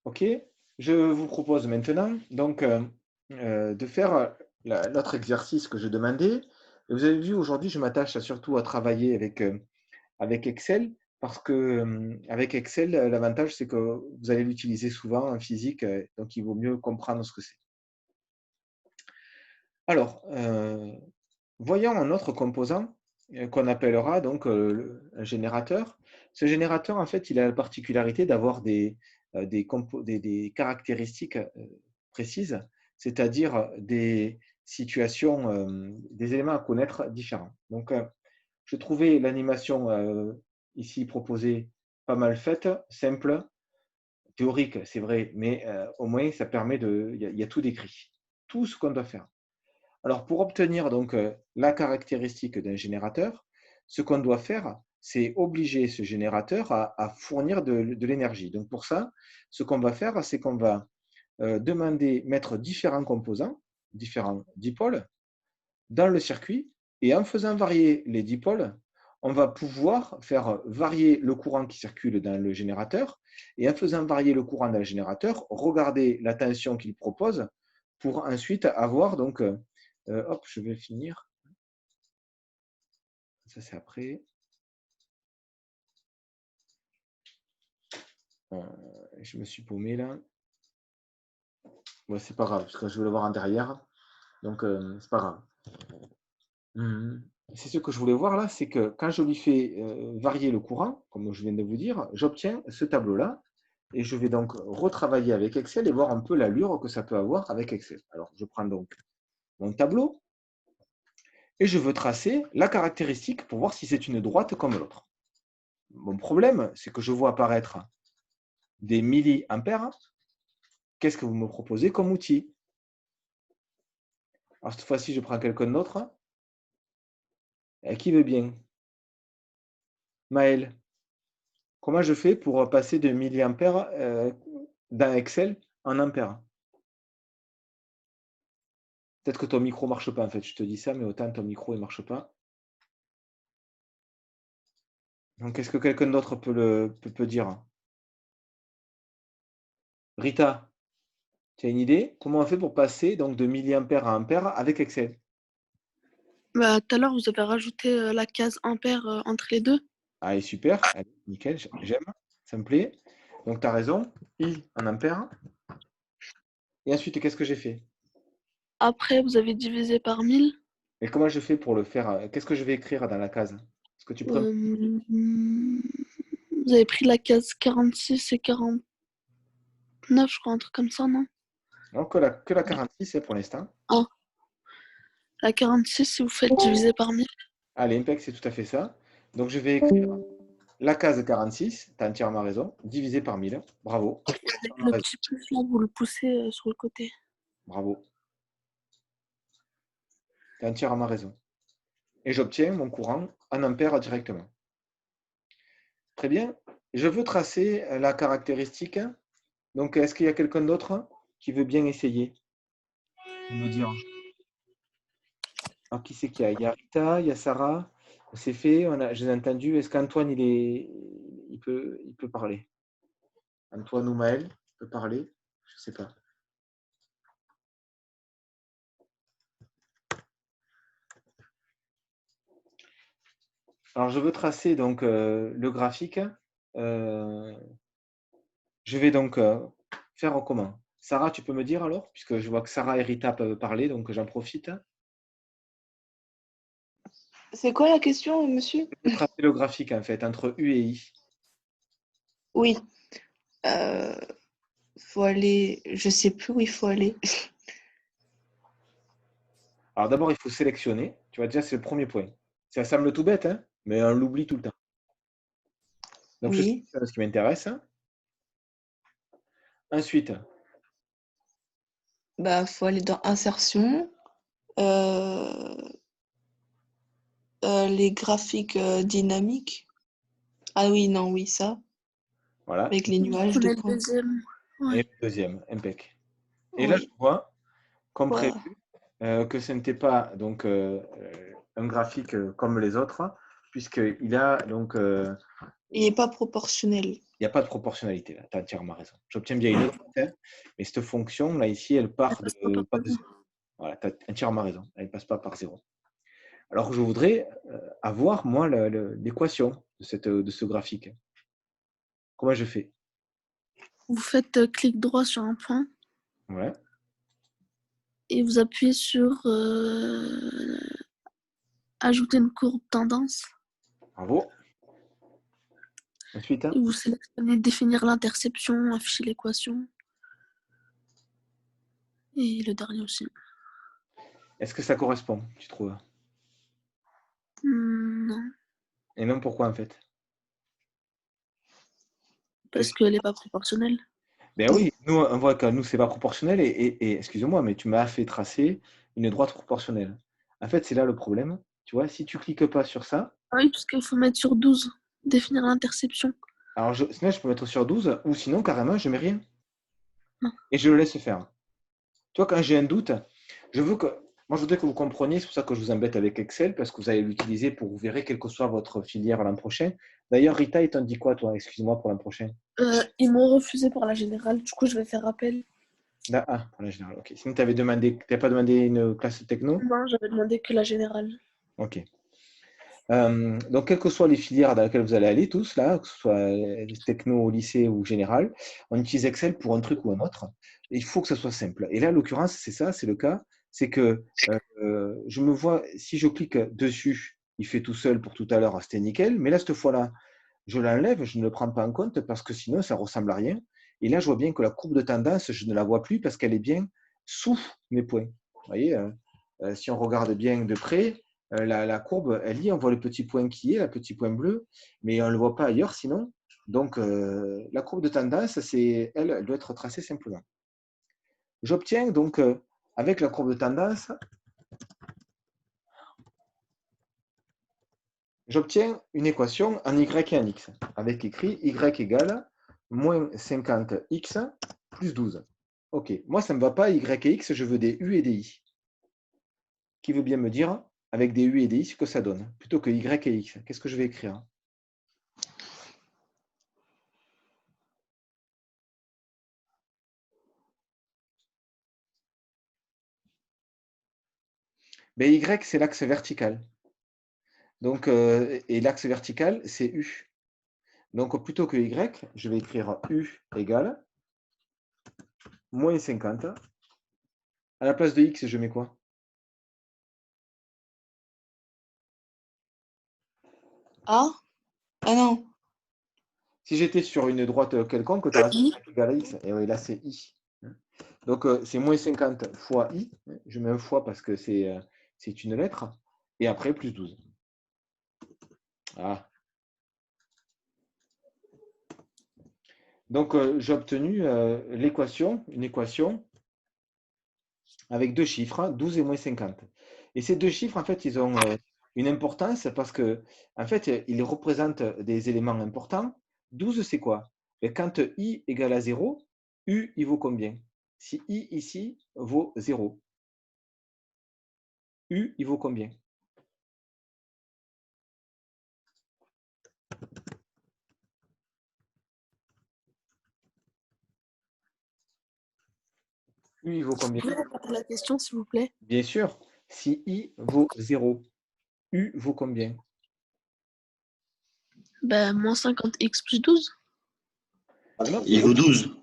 OK. Je vous propose maintenant donc, de faire l'autre exercice que je demandais. Vous avez vu, aujourd'hui, je m'attache surtout à travailler avec Excel parce que avec Excel, l'avantage, c'est que vous allez l'utiliser souvent en physique, donc il vaut mieux comprendre ce que c'est. Alors, voyons un autre composant qu'on appellera donc un générateur. Ce générateur, en fait, il a la particularité d'avoir des caractéristiques précises, c'est-à-dire des situations, des éléments à connaître différents. Donc, je trouvais l'animation ici proposée pas mal faite, simple, théorique, c'est vrai, mais au moins ça permet il y a tout décrit, tout ce qu'on doit faire. Alors, pour obtenir donc la caractéristique d'un générateur, ce qu'on doit faire, c'est obliger ce générateur à fournir de l'énergie. Donc, pour ça, ce qu'on va faire, c'est qu'on va mettre différents composants, différents dipôles, dans le circuit, et en faisant varier les dipôles, on va pouvoir faire varier le courant qui circule dans le générateur, et en faisant varier le courant dans le générateur, regarder la tension qu'il propose pour ensuite avoir donc hop, je vais finir. Ça, c'est après. Je me suis paumé là. Bon, c'est pas grave, parce que je veux le voir en derrière. Donc, c'est pas grave. C'est ce que je voulais voir là, c'est que quand je lui fais varier le courant, comme je viens de vous dire, j'obtiens ce tableau-là. Et je vais donc retravailler avec Excel et voir un peu l'allure que ça peut avoir avec Excel. Alors, je prends donc mon tableau et je veux tracer la caractéristique pour voir si c'est une droite comme l'autre. Mon problème, c'est que je vois apparaître des milliampères. Qu'est-ce que vous me proposez comme outil? Alors, cette fois-ci, je prends quelqu'un d'autre. Qui veut bien? Maël, comment je fais pour passer de milliampères dans Excel en ampères? Peut-être que ton micro ne marche pas, en fait. Je te dis ça, mais autant ton micro ne marche pas. Donc, est-ce que quelqu'un d'autre peut dire? Rita, tu as une idée? Comment on fait pour passer donc, de milliampères à ampères avec Excel? Bah, tout à l'heure, vous avez rajouté la case ampère entre les deux. Allez, super. Allez, nickel, j'aime. Ça me plaît. Donc, tu as raison. I en ampères. Et ensuite, qu'est-ce que j'ai fait? Après, vous avez divisé par 1000. Et comment je fais pour le faire? Qu'est-ce que je vais écrire dans la case? Est-ce que tu peux... Vous avez pris la case 46 et 49, je crois, un truc comme ça, non? Non, que la 46 pour l'instant. Ah, la 46, si vous faites diviser par 1000. Allez, impec, c'est tout à fait ça. Donc, je vais écrire la case 46, tu as entièrement raison, divisé par 1000. Bravo. Avec le petit plus là, vous le poussez sur le côté. Bravo. Tu as entièrement raison. Et j'obtiens mon courant en ampères directement. Très bien. Je veux tracer la caractéristique. Donc, est-ce qu'il y a quelqu'un d'autre qui veut bien essayer de me dire? Alors, qui c'est qu'il y a? Il y a Rita, il y a Sarah. C'est fait, je les ai entendus. Est-ce qu'Antoine, il peut parler? Antoine ou Maël peut parler? Je ne sais pas. Alors, je veux tracer donc le graphique. Je vais donc faire comment? Sarah, tu peux me dire alors? Puisque je vois que Sarah et Rita peuvent parler, donc j'en profite. C'est quoi la question, monsieur? Je veux tracer le graphique en fait, entre U et I. Oui. Faut aller. Je sais plus où il faut aller. Alors d'abord, il faut sélectionner. Tu vois, déjà, c'est le premier point. Ça semble tout bête, hein, mais on l'oublie tout le temps. Donc, je Oui. sélectionne ce qui m'intéresse. Ensuite, Bah, faut aller dans insertion. Les graphiques dynamiques. Ah oui, non, oui, ça. voilà. Avec les nuages de Prenez le points. deuxième. Et Ouais. le deuxième, impec. Et là, je Oui. vois, comme Voilà. prévu, que ce n'était pas donc, un graphique comme les autres, puisqu'il a donc Il n'est pas proportionnel. il n'y a pas de proportionnalité là, tu as entièrement raison. J'obtiens bien une autre, hein, mais cette fonction là ici, elle part Ça passe pas pas par de zéro. zéro. Voilà, tu as entièrement raison. Elle ne passe pas par zéro. Alors, je voudrais avoir, moi, l'équation de ce graphique. Comment je fais? Vous faites clic droit sur un point Ouais, et vous appuyez sur ajouter une courbe tendance bravo. Ensuite, et vous sélectionnez définir l'interception, afficher l'équation et le dernier aussi. est-ce que ça correspond, tu trouves? Non, Et non, pourquoi en fait? parce qu'elle n'est pas proportionnelle. Ben oui, nous, on voit que nous, c'est pas proportionnel et excuse-moi, mais tu m'as fait tracer une droite proportionnelle. En fait, c'est là le problème. Tu vois, si tu cliques pas sur ça, Ah oui, parce qu'il faut mettre sur 12, définir l'interception. alors sinon, je peux mettre sur 12 ou sinon, carrément, je mets rien Non. et je le laisse faire. Tu vois, quand j'ai un doute, je veux que. Moi, je voudrais que vous compreniez, c'est pour ça que je vous embête avec Excel, parce que vous allez l'utiliser pour vous verrez quelle que soit votre filière l'an prochain. D'ailleurs, Rita, il t'en dit quoi, toi? Excuse-moi pour l'an prochain. Ils m'ont refusé par la générale, du coup je vais faire appel. Ah, pour la générale, ok. Sinon, tu n'avais pas demandé une classe techno? Non, j'avais demandé que la générale. Ok. Donc, quelles que soient les filières dans lesquelles vous allez aller, tous, là, que ce soit techno au lycée ou général, on utilise Excel pour un truc ou un autre. Et il faut que ça soit simple. Et là, en l'occurrence, c'est ça, c'est le cas. C'est que je me vois, si je clique dessus, il fait tout seul pour tout à l'heure, c'était nickel. Mais là, cette fois-là, je l'enlève, je ne le prends pas en compte parce que sinon, ça ressemble à rien. Et là, je vois bien que la courbe de tendance, je ne la vois plus parce qu'elle est bien sous mes points. Vous voyez, si on regarde bien de près, la courbe, elle y est, on voit le petit point qui est, le petit point bleu, mais on ne le voit pas ailleurs sinon. Donc, la courbe de tendance, elle doit être tracée simplement. J'obtiens donc, avec la courbe de tendance, j'obtiens une équation en y et en x, avec écrit y égale moins 50x plus 12. Ok, moi ça ne me va pas y et x, je veux des u et des i. Qui veut bien me dire, avec des u et des i, ce que ça donne, plutôt que y et x? Qu'est-ce que je vais écrire? Ben, y, c'est l'axe vertical. Donc, et l'axe vertical, c'est u. Donc, plutôt que y, je vais écrire u égale moins 50. À la place de x, je mets quoi? Ah? Ah non. Si j'étais sur une droite quelconque, tu aurais I. égal à x. Et oui, là, c'est i. Donc, c'est moins 50 fois i. Je mets un fois parce que c'est une lettre. Et après, plus 12. Ah. Donc, j'ai obtenu une équation avec deux chiffres, 12 et moins 50. Et ces deux chiffres, en fait, ils ont une importance parce que, en fait, ils représentent des éléments importants. 12, c'est quoi? Et quand i égale à 0, u, il vaut combien? Si i ici vaut 0, u, il vaut combien? U, il vaut Vous combien? pouvez répéter la question, s'il vous plaît? Bien sûr, si i vaut 0, u vaut combien? Ben, moins 50x plus 12. Ah non, Il vaut 12.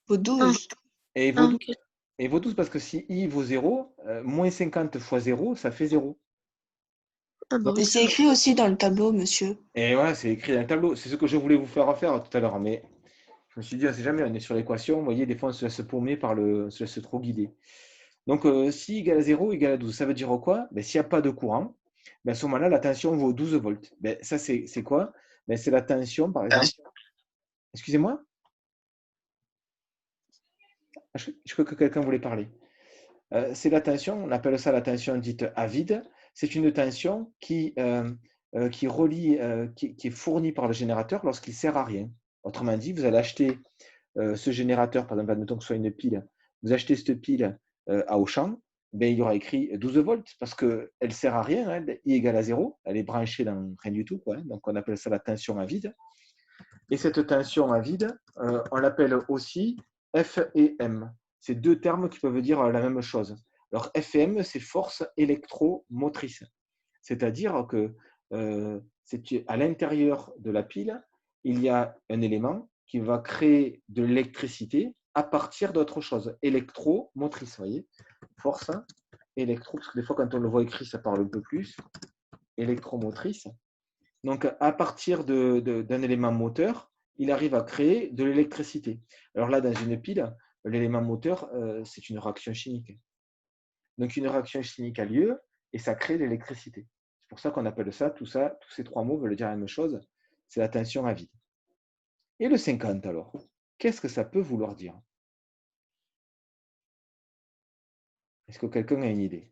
Au Ah, 12. et il vaut 12. ok. Et il vaut 12 parce que si i vaut 0, moins 50 fois 0, ça fait 0. Ah bah Mais oui. c'est écrit aussi dans le tableau, monsieur. Et voilà, c'est écrit dans le tableau. C'est ce que je voulais vous faire faire tout à l'heure. Mais je me suis dit, on ne sait jamais, on est sur l'équation. Vous voyez, des fois, on se laisse paumer on se laisse trop guider. Donc, si égale à 0 égale à 12, ça veut dire quoi? Ben, s'il n'y a pas de courant, ben, à ce moment-là, la tension vaut 12 volts. Ben, ça, c'est quoi? Ben, c'est la tension, par exemple. Excusez-moi? Je crois que quelqu'un voulait parler. C'est la tension, on appelle ça la tension dite à vide. C'est une tension qui relie, qui est fournie par le générateur lorsqu'il ne sert à rien. Autrement dit, vous allez acheter ce générateur, par exemple, admettons que ce soit une pile, vous achetez cette pile à Auchan, ben, il y aura écrit 12 volts parce qu'elle ne sert à rien, hein, I égale à 0, elle est branchée dans rien du tout, quoi, hein, donc on appelle ça la tension à vide. Et cette tension à vide, on l'appelle aussi F et M. C'est deux termes qui peuvent dire la même chose. Alors F et M, c'est force électromotrice. C'est-à-dire que à l'intérieur de la pile, il y a un élément qui va créer de l'électricité à partir d'autre chose, électromotrice, vous voyez, force électro, parce que des fois quand on le voit écrit, ça parle un peu plus, électromotrice. Donc à partir d'un élément moteur, il arrive à créer de l'électricité. Alors là, dans une pile, l'élément moteur, c'est une réaction chimique. Donc une réaction chimique a lieu et ça crée de l'électricité. C'est pour ça qu'on appelle ça, tous ces trois mots veulent dire la même chose, c'est la tension à vide. Et le 50 alors, qu'est-ce que ça peut vouloir dire? Est-ce que quelqu'un a une idée?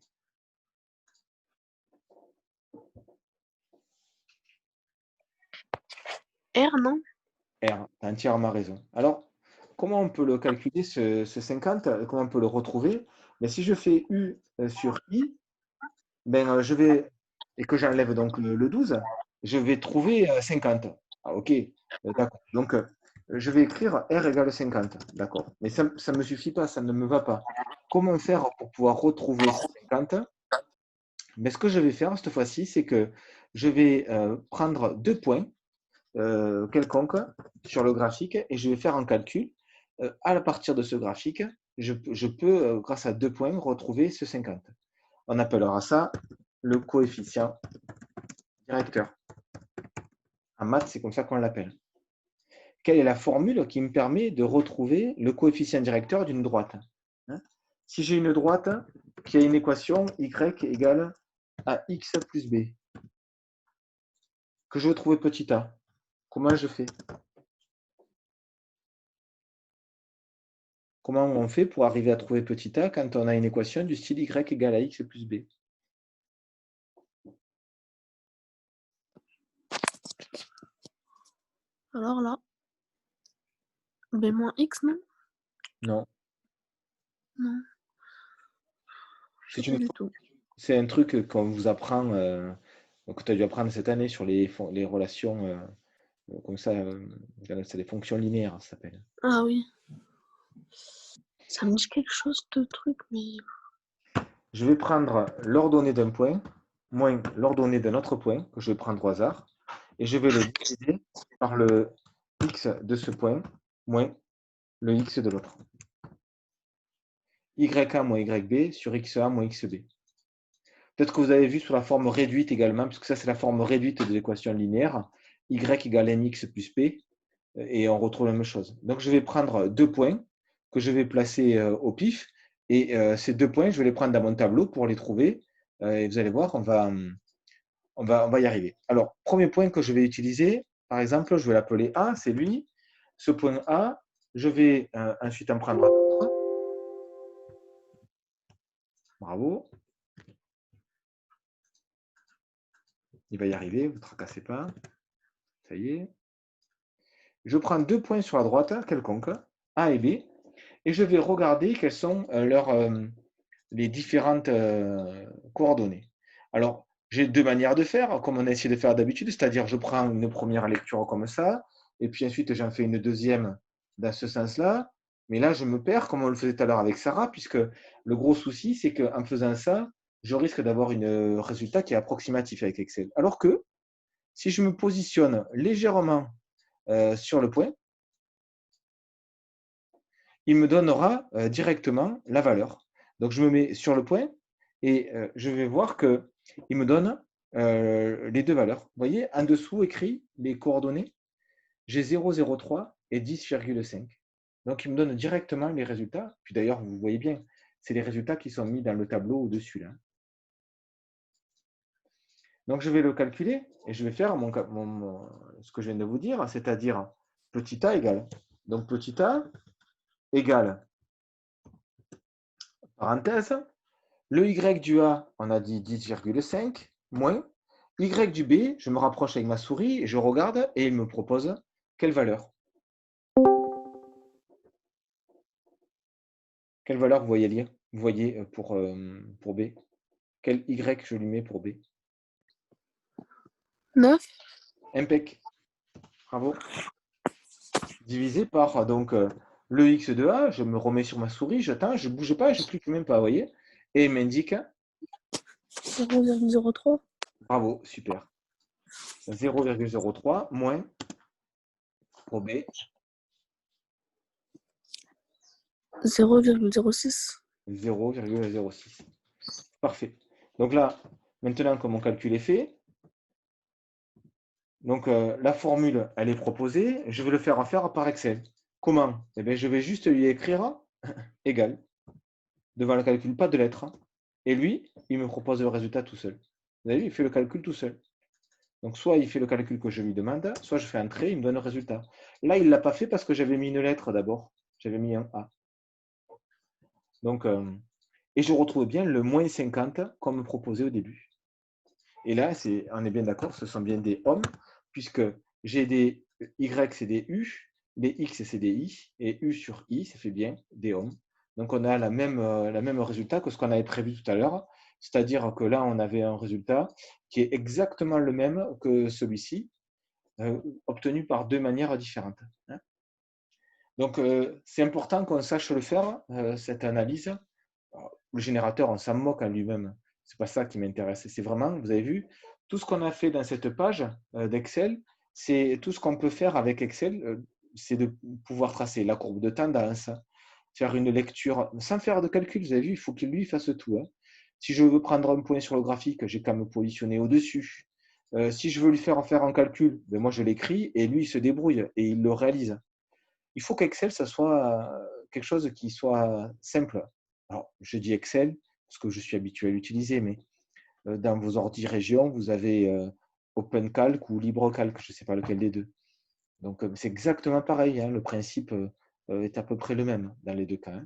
R, non? R, tu as entièrement raison. Alors, comment on peut le calculer, ce 50? Comment on peut le retrouver? Mais si je fais U sur I, et que j'enlève donc le 12, je vais trouver 50. Ah, ok, d'accord. Donc, je vais écrire R égale 50. D'accord. Mais ça ne me suffit pas, ça ne me va pas. Comment faire pour pouvoir retrouver 50? Mais ce que je vais faire cette fois-ci, c'est que je vais prendre 2 points quelconques sur le graphique et je vais faire un calcul. À partir de ce graphique, je peux, grâce à 2 points, retrouver ce 50. On appellera ça le coefficient directeur. En maths, c'est comme ça qu'on l'appelle. Quelle est la formule qui me permet de retrouver le coefficient directeur d'une droite? Si j'ai une droite qui a une équation y égale à x plus b, que je veux trouver petit a, comment je fais? Comment on fait pour arriver à trouver petit a quand on a une équation du style y égale à x plus b? Alors là, B moins X, non? Non. Non. Je sais pas du tout. C'est un truc qu'on vous apprend, que tu as dû apprendre cette année sur les relations, comme ça, c'est les fonctions linéaires, ça s'appelle. Ah oui. Ça me dit quelque chose de truc, mais... Je vais prendre l'ordonnée d'un point moins l'ordonnée d'un autre point que je vais prendre au hasard et je vais le diviser par le x de ce point moins le x de l'autre. YA moins YB sur XA moins XB. Peut-être que vous avez vu sous la forme réduite également, puisque ça c'est la forme réduite de l'équation linéaire, y égale nx plus p, et on retrouve la même chose. Donc je vais prendre 2 points que je vais placer au pif, et ces 2 points, je vais les prendre dans mon tableau pour les trouver, et vous allez voir, on va y arriver. Alors, premier point que je vais utiliser, par exemple, je vais l'appeler A, c'est lui. Ce point A, je vais ensuite en prendre un autre. Bravo. Il va y arriver, vous ne tracassez pas. Ça y est. Je prends 2 points sur la droite, quelconque, A et B, et je vais regarder quelles sont les différentes coordonnées. Alors, j'ai 2 manières de faire, comme on a essayé de faire d'habitude, c'est-à-dire je prends une première lecture comme ça, et puis ensuite j'en fais une deuxième dans ce sens-là. Mais là, je me perds, comme on le faisait tout à l'heure avec Sarah, puisque le gros souci, c'est qu'en faisant ça, je risque d'avoir un résultat qui est approximatif avec Excel. Alors que, si je me positionne légèrement sur le point, il me donnera directement la valeur. Donc, je me mets sur le point et je vais voir qu'il me donne les 2 valeurs. Vous voyez, en dessous, écrit les coordonnées. J'ai 0,03 et 10,5. Donc, il me donne directement les résultats. Puis d'ailleurs, vous voyez bien, c'est les résultats qui sont mis dans le tableau au-dessus. Là. Donc, je vais le calculer et je vais faire ce que je viens de vous dire, c'est-à-dire petit a égale. Donc, petit a égale, parenthèse, le y du A, on a dit 10,5, moins y du B, je me rapproche avec ma souris, et je regarde et il me propose quelle valeur? Quelle valeur vous voyez lire? Vous voyez pour B? Quel Y je lui mets pour B? 9. Impec. Bravo. Divisé par donc le X de A, je me remets sur ma souris, j'attends, je ne bouge pas, je ne clique même pas, vous voyez? Et il m'indique 0,03. Bravo, super. 0,03 moins pour B, 0,06. 0,06. Parfait. Donc là, maintenant que mon calcul est fait, donc la formule, elle est proposée. Je vais le faire faire par Excel. Comment? Eh bien, je vais juste lui écrire égal devant le calcul, pas de lettres. Et lui, il me propose le résultat tout seul. Vous avez vu, il fait le calcul tout seul. Donc, soit il fait le calcul que je lui demande, soit je fais un trait, il me donne le résultat. Là, il ne l'a pas fait parce que j'avais mis une lettre d'abord. J'avais mis un A. Donc, et je retrouve bien le moins 50 comme proposé au début. Et là, on est bien d'accord, ce sont bien des hommes, puisque j'ai des Y, c'est des U, des X, c'est des I, et U sur I, ça fait bien des hommes. Donc, on a la même résultat que ce qu'on avait prévu tout à l'heure, c'est-à-dire que là, on avait un résultat qui est exactement le même que celui-ci, obtenu par deux manières différentes. Donc, c'est important qu'on sache le faire, cette analyse. Alors, le générateur, on s'en moque en lui-même. Ce n'est pas ça qui m'intéresse. C'est vraiment, vous avez vu, tout ce qu'on a fait dans cette page d'Excel, c'est tout ce qu'on peut faire avec Excel, c'est de pouvoir tracer la courbe de tendance, faire une lecture sans faire de calcul. Vous avez vu, il faut qu'il lui fasse tout. Si je veux prendre un point sur le graphique, j'ai qu'à me positionner au-dessus. Si je veux lui faire un calcul, ben moi je l'écris et lui il se débrouille et il le réalise. Il faut qu'Excel, ça soit quelque chose qui soit simple. Alors, je dis Excel parce que je suis habitué à l'utiliser, mais dans vos ordi région, vous avez OpenCalc ou LibreCalc, je ne sais pas lequel des deux. Donc, c'est exactement pareil. Le principe est à peu près le même dans les deux cas.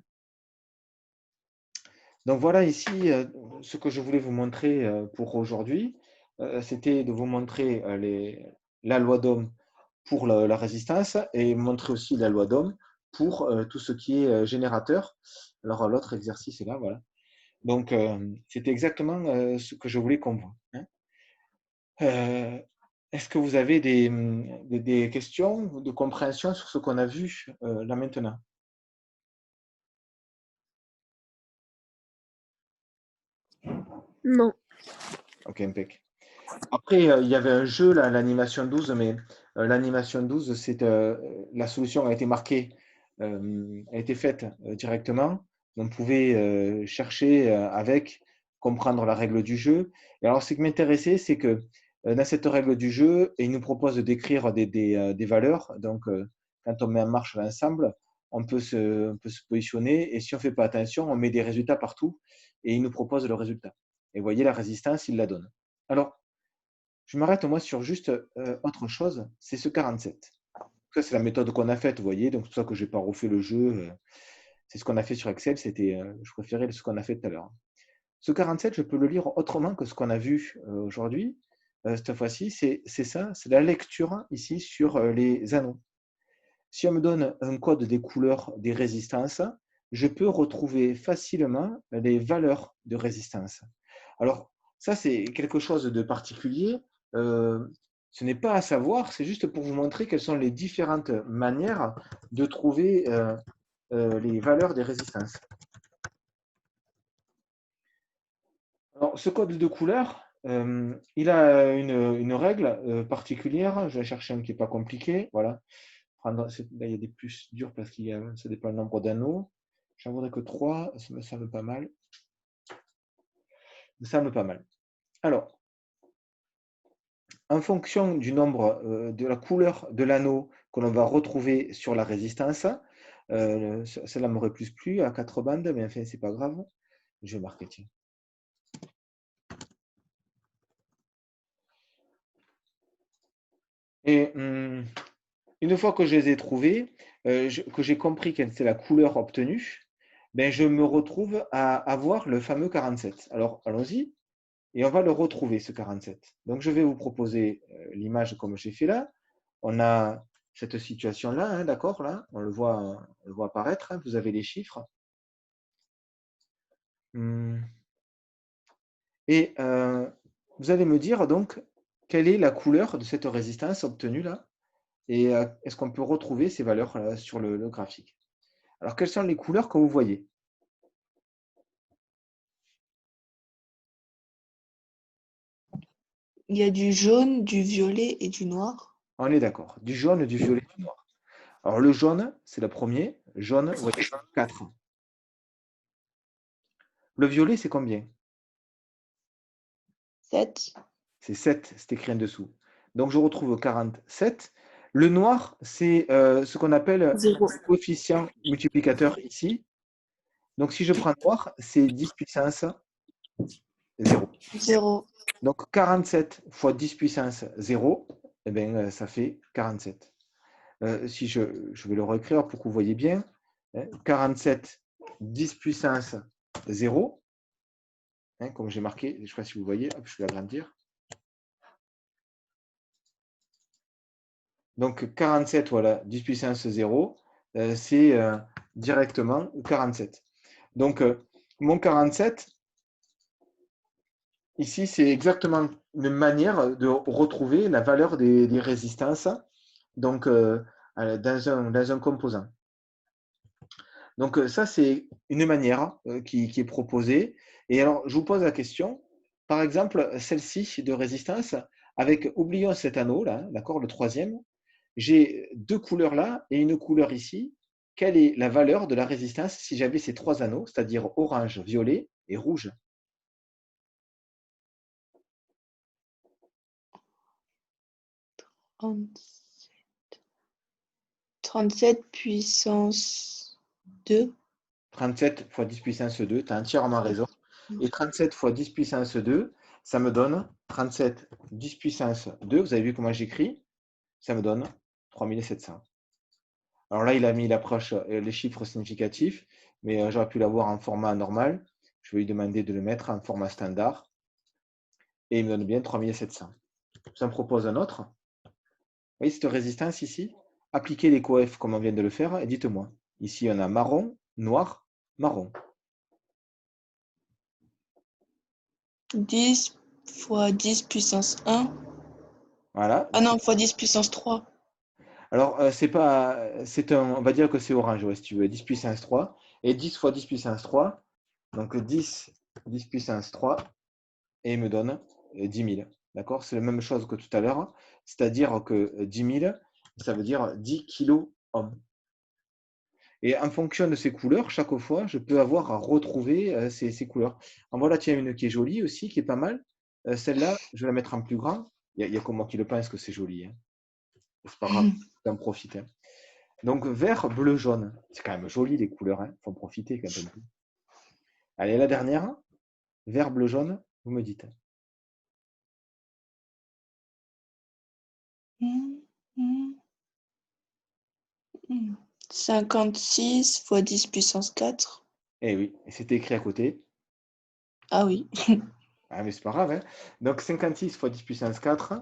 Donc, voilà ici ce que je voulais vous montrer pour aujourd'hui. C'était de vous montrer la loi d'Ohm pour la résistance et montrer aussi la loi d'Ohm pour tout ce qui est générateur. Alors, l'autre exercice est là, voilà. Donc, c'était exactement ce que je voulais qu'on voit. Est-ce que vous avez des questions de compréhension sur ce qu'on a vu là maintenant? Non. Ok, impec. Après, il y avait un jeu, là, l'animation 12, mais l'animation 12, la solution a été marquée, a été faite directement. On pouvait chercher avec, comprendre la règle du jeu. Et alors, ce qui m'intéressait, c'est que dans cette règle du jeu, il nous propose d'écrire des valeurs. Donc, quand on met en marche l'ensemble, on peut se positionner. Et si on ne fait pas attention, on met des résultats partout et il nous propose le résultat. Et vous voyez, la résistance, il la donne. Alors, je m'arrête moi sur juste autre chose, c'est ce 47. Ça, c'est la méthode qu'on a faite, vous voyez, donc c'est pour ça que je n'ai pas refait le jeu. C'est ce qu'on a fait sur Excel, je préférais ce qu'on a fait tout à l'heure. Ce 47, je peux le lire autrement que ce qu'on a vu aujourd'hui. Cette fois-ci, c'est ça, c'est la lecture ici sur les anneaux. Si on me donne un code des couleurs des résistances, je peux retrouver facilement les valeurs de résistance. Alors, ça, c'est quelque chose de particulier. Ce n'est pas à savoir, c'est juste pour vous montrer quelles sont les différentes manières de trouver les valeurs des résistances. Alors, ce code de couleur, il a une règle particulière. Je vais chercher un qui n'est pas compliqué. Voilà. Là, il y a des plus durs parce que ça dépend du nombre d'anneaux. J'en voudrais que 3, ça me semble pas mal. Ça me semble pas mal. Alors, en fonction du nombre de la couleur de l'anneau que l'on va retrouver sur la résistance, celle-là m'aurait plus plu à 4 bandes, mais enfin, c'est pas grave. Je vais marquer, tiens. Et une fois que je les ai trouvés, que j'ai compris quelle était la couleur obtenue, ben, je me retrouve à avoir le fameux 47. Alors, allons-y. Et on va le retrouver, ce 47. Donc, je vais vous proposer l'image comme j'ai fait là. On a cette situation-là, d'accord, là, on le voit apparaître, vous avez les chiffres. Et vous allez me dire, donc, quelle est la couleur de cette résistance obtenue là? Et est-ce qu'on peut retrouver ces valeurs là, sur le graphique? Alors, quelles sont les couleurs que vous voyez? Il y a du jaune, du violet et du noir. On est d'accord. Du jaune, du violet, du noir. Alors, le jaune, c'est le premier. Jaune, vous voyez, 4. Le violet, c'est combien? 7. C'est 7, c'est écrit en dessous. Donc, je retrouve 47. Le noir, c'est ce qu'on appelle le 0. coefficient multiplicateur ici. Donc, si je prends noir, c'est 10 puissance 0. 0. Donc, 47 fois 10 puissance 0, eh bien, ça fait 47. Si je vais le réécrire pour que vous voyez bien. 47, 10 puissance 0. Comme j'ai marqué, je ne sais pas si vous voyez, hop, je vais l'agrandir. Donc 47, voilà, 10 puissance 0, c'est directement 47. Donc mon 47, ici, c'est exactement une manière de retrouver la valeur des résistances donc, dans un composant. Donc ça, c'est une manière qui est proposée. Et alors, je vous pose la question, par exemple, celle-ci de résistance, avec, oublions cet anneau là, d'accord, le troisième, j'ai deux couleurs là et une couleur ici. Quelle est la valeur de la résistance si j'avais ces trois anneaux, c'est-à-dire orange, violet et rouge? 37 puissance 2. 37 fois 10 puissance 2, tu as entièrement raison. Et 37 fois 10 puissance 2, ça me donne 37 10 puissance 2. Vous avez vu comment j'écris? Ça me donne 3700. Alors là, il a mis l'approche, les chiffres significatifs, mais j'aurais pu l'avoir en format normal. Je vais lui demander de le mettre en format standard. Et il me donne bien 3700. Ça me propose un autre. Vous voyez cette résistance ici? Appliquez les coefs comme on vient de le faire et dites-moi. Ici, on a marron, noir, marron. 10 fois 10 puissance 1. Voilà. Ah non, fois 10 puissance 3. Alors, on va dire que c'est orange, ouais, si tu veux, 10 puissance 3. Et 10 fois 10 puissance 3, donc 10 puissance 3, et il me donne 10 000. D'accord? C'est la même chose que tout à l'heure, c'est-à-dire que 10 000, ça veut dire 10 kilo-ohms. Et en fonction de ces couleurs, chaque fois, je peux avoir à retrouver ces couleurs. En voilà, tiens, une qui est jolie aussi, qui est pas mal. Celle-là, je vais la mettre en plus grand. Il y a que moi qui le pense que c'est joli, hein. C'est pas grave, j'en profite, hein. Donc, vert, bleu, jaune. C'est quand même joli les couleurs, hein. Faut en profiter quand même. Allez, la dernière. Vert, bleu, jaune, vous me dites. 56 fois 10 puissance 4. Eh oui, et c'était écrit à côté. Ah oui. Ah, mais c'est pas grave, hein. Donc, 56 fois 10 puissance 4,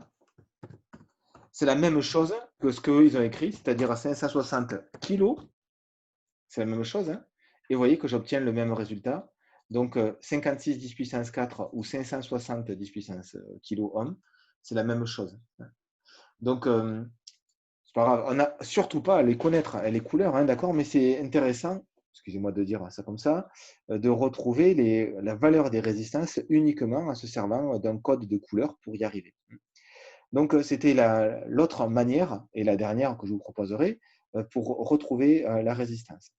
c'est la même chose que ce qu'ils ont écrit, c'est-à-dire à 560 kilos. C'est la même chose, hein. Et vous voyez que j'obtiens le même résultat. Donc, 56 10 puissance 4 ou 560 10 puissance kilo-ohm, c'est la même chose, hein. Donc, c'est pas grave. On n'a surtout pas à les connaître, hein, les couleurs, hein, d'accord, mais c'est intéressant, excusez-moi de dire ça comme ça, de retrouver la valeur des résistances uniquement en se servant d'un code de couleur pour y arriver. Donc, c'était l'autre manière, et la dernière que je vous proposerai, pour retrouver la résistance.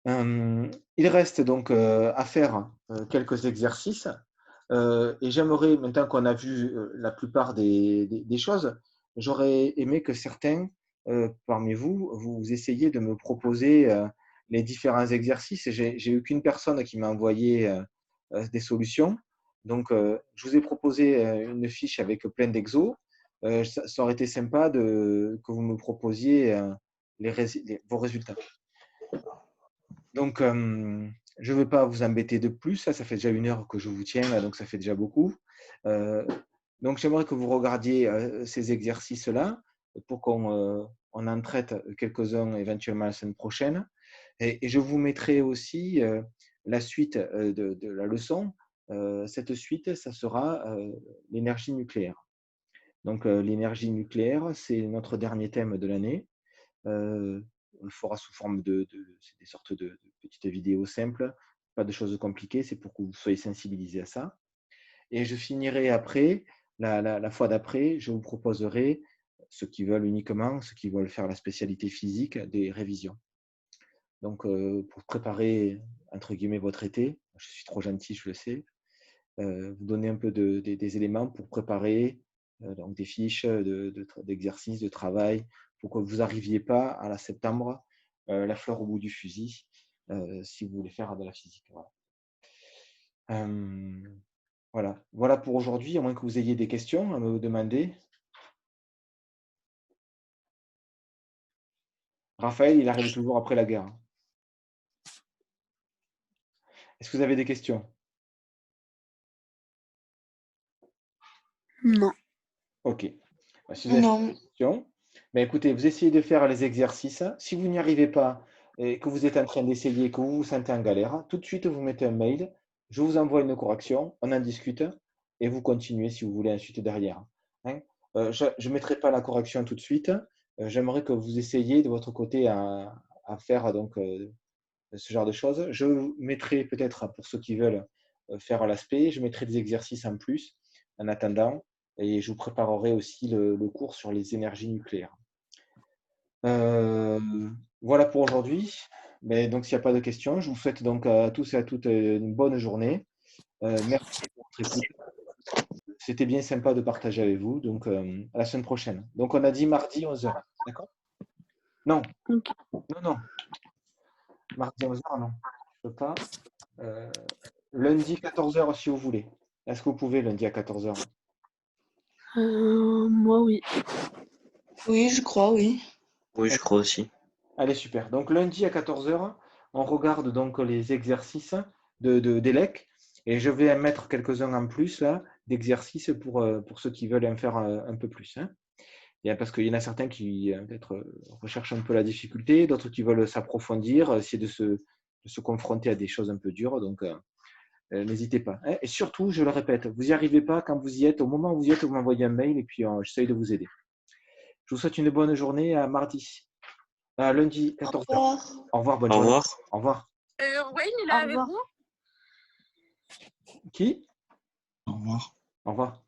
Il reste donc à faire quelques exercices. Et j'aimerais, maintenant qu'on a vu la plupart des choses, j'aurais aimé que certains parmi vous, vous essayiez de me proposer les différents exercices. J'ai eu qu'une personne qui m'a envoyé des solutions. Donc, je vous ai proposé une fiche avec plein d'exos. Ça aurait été sympa que vous me proposiez vos résultats. Donc, je ne veux pas vous embêter de plus. Ça fait déjà 1 heure que je vous tiens, là, donc ça fait déjà beaucoup. Donc, j'aimerais que vous regardiez ces exercices-là pour qu'on en traite quelques-uns éventuellement la semaine prochaine. Et je vous mettrai aussi la suite de la leçon. Cette suite, ça sera l'énergie nucléaire. Donc, l'énergie nucléaire, c'est notre dernier thème de l'année. On le fera sous forme c'est des sortes de petites vidéos simples, pas de choses compliquées, c'est pour que vous soyez sensibilisés à ça. Et je finirai après, la fois d'après, je vous proposerai, ceux qui veulent uniquement, ceux qui veulent faire la spécialité physique, des révisions. Donc, pour préparer, entre guillemets, votre été, je suis trop gentil, je le sais, vous donner un peu des éléments pour préparer donc des fiches d'exercices, de travail, pour que vous n'arriviez pas à la septembre, la fleur au bout du fusil, si vous voulez faire de la physique. Voilà. Voilà pour aujourd'hui, à moins que vous ayez des questions à me demander. Raphaël, il arrive toujours après la guerre. Est-ce que vous avez des questions? Non. Ok. Si vous avez Non. des questions, écoutez, vous essayez de faire les exercices. Si vous n'y arrivez pas et que vous êtes en train d'essayer, que vous vous sentez en galère, tout de suite, vous mettez un mail. Je vous envoie une correction, on en discute et vous continuez si vous voulez ensuite derrière. Hein. Je ne mettrai pas la correction tout de suite. J'aimerais que vous essayiez de votre côté à faire donc, ce genre de choses. Je mettrai peut-être, pour ceux qui veulent faire l'aspect, je mettrai des exercices en plus en attendant et je vous préparerai aussi le cours sur les énergies nucléaires. Voilà pour aujourd'hui. Mais donc, s'il n'y a pas de questions, je vous souhaite donc à tous et à toutes une bonne journée. Merci pour votre écoute. C'était bien sympa de partager avec vous. Donc, à la semaine prochaine. Donc, on a dit mardi 11h. D'accord? Non. Ok. Non. Mardi 11h, non. Je ne peux pas. Lundi 14h si vous voulez. Est-ce que vous pouvez lundi à 14h? Moi, oui. Oui, je crois, oui. Oui, je crois aussi. Allez, super. Donc lundi à 14h, on regarde donc les exercices d'ELEC et je vais en mettre quelques-uns en plus là, d'exercices pour ceux qui veulent en faire un peu plus. Hein. Parce qu'il y en a certains qui peut-être recherchent un peu la difficulté, d'autres qui veulent s'approfondir, essayer de se confronter à des choses un peu dures. Donc, n'hésitez pas. Hein. Et surtout, je le répète, vous n'y arrivez pas quand vous y êtes. Au moment où vous y êtes, vous m'envoyez un mail et puis j'essaye de vous aider. Je vous souhaite une bonne journée à mardi. À lundi, Au 14h. revoir. Au revoir, bonne Au journée. revoir. Au revoir. Wayne, il est Au avec revoir. vous? Qui? Au revoir. Au revoir.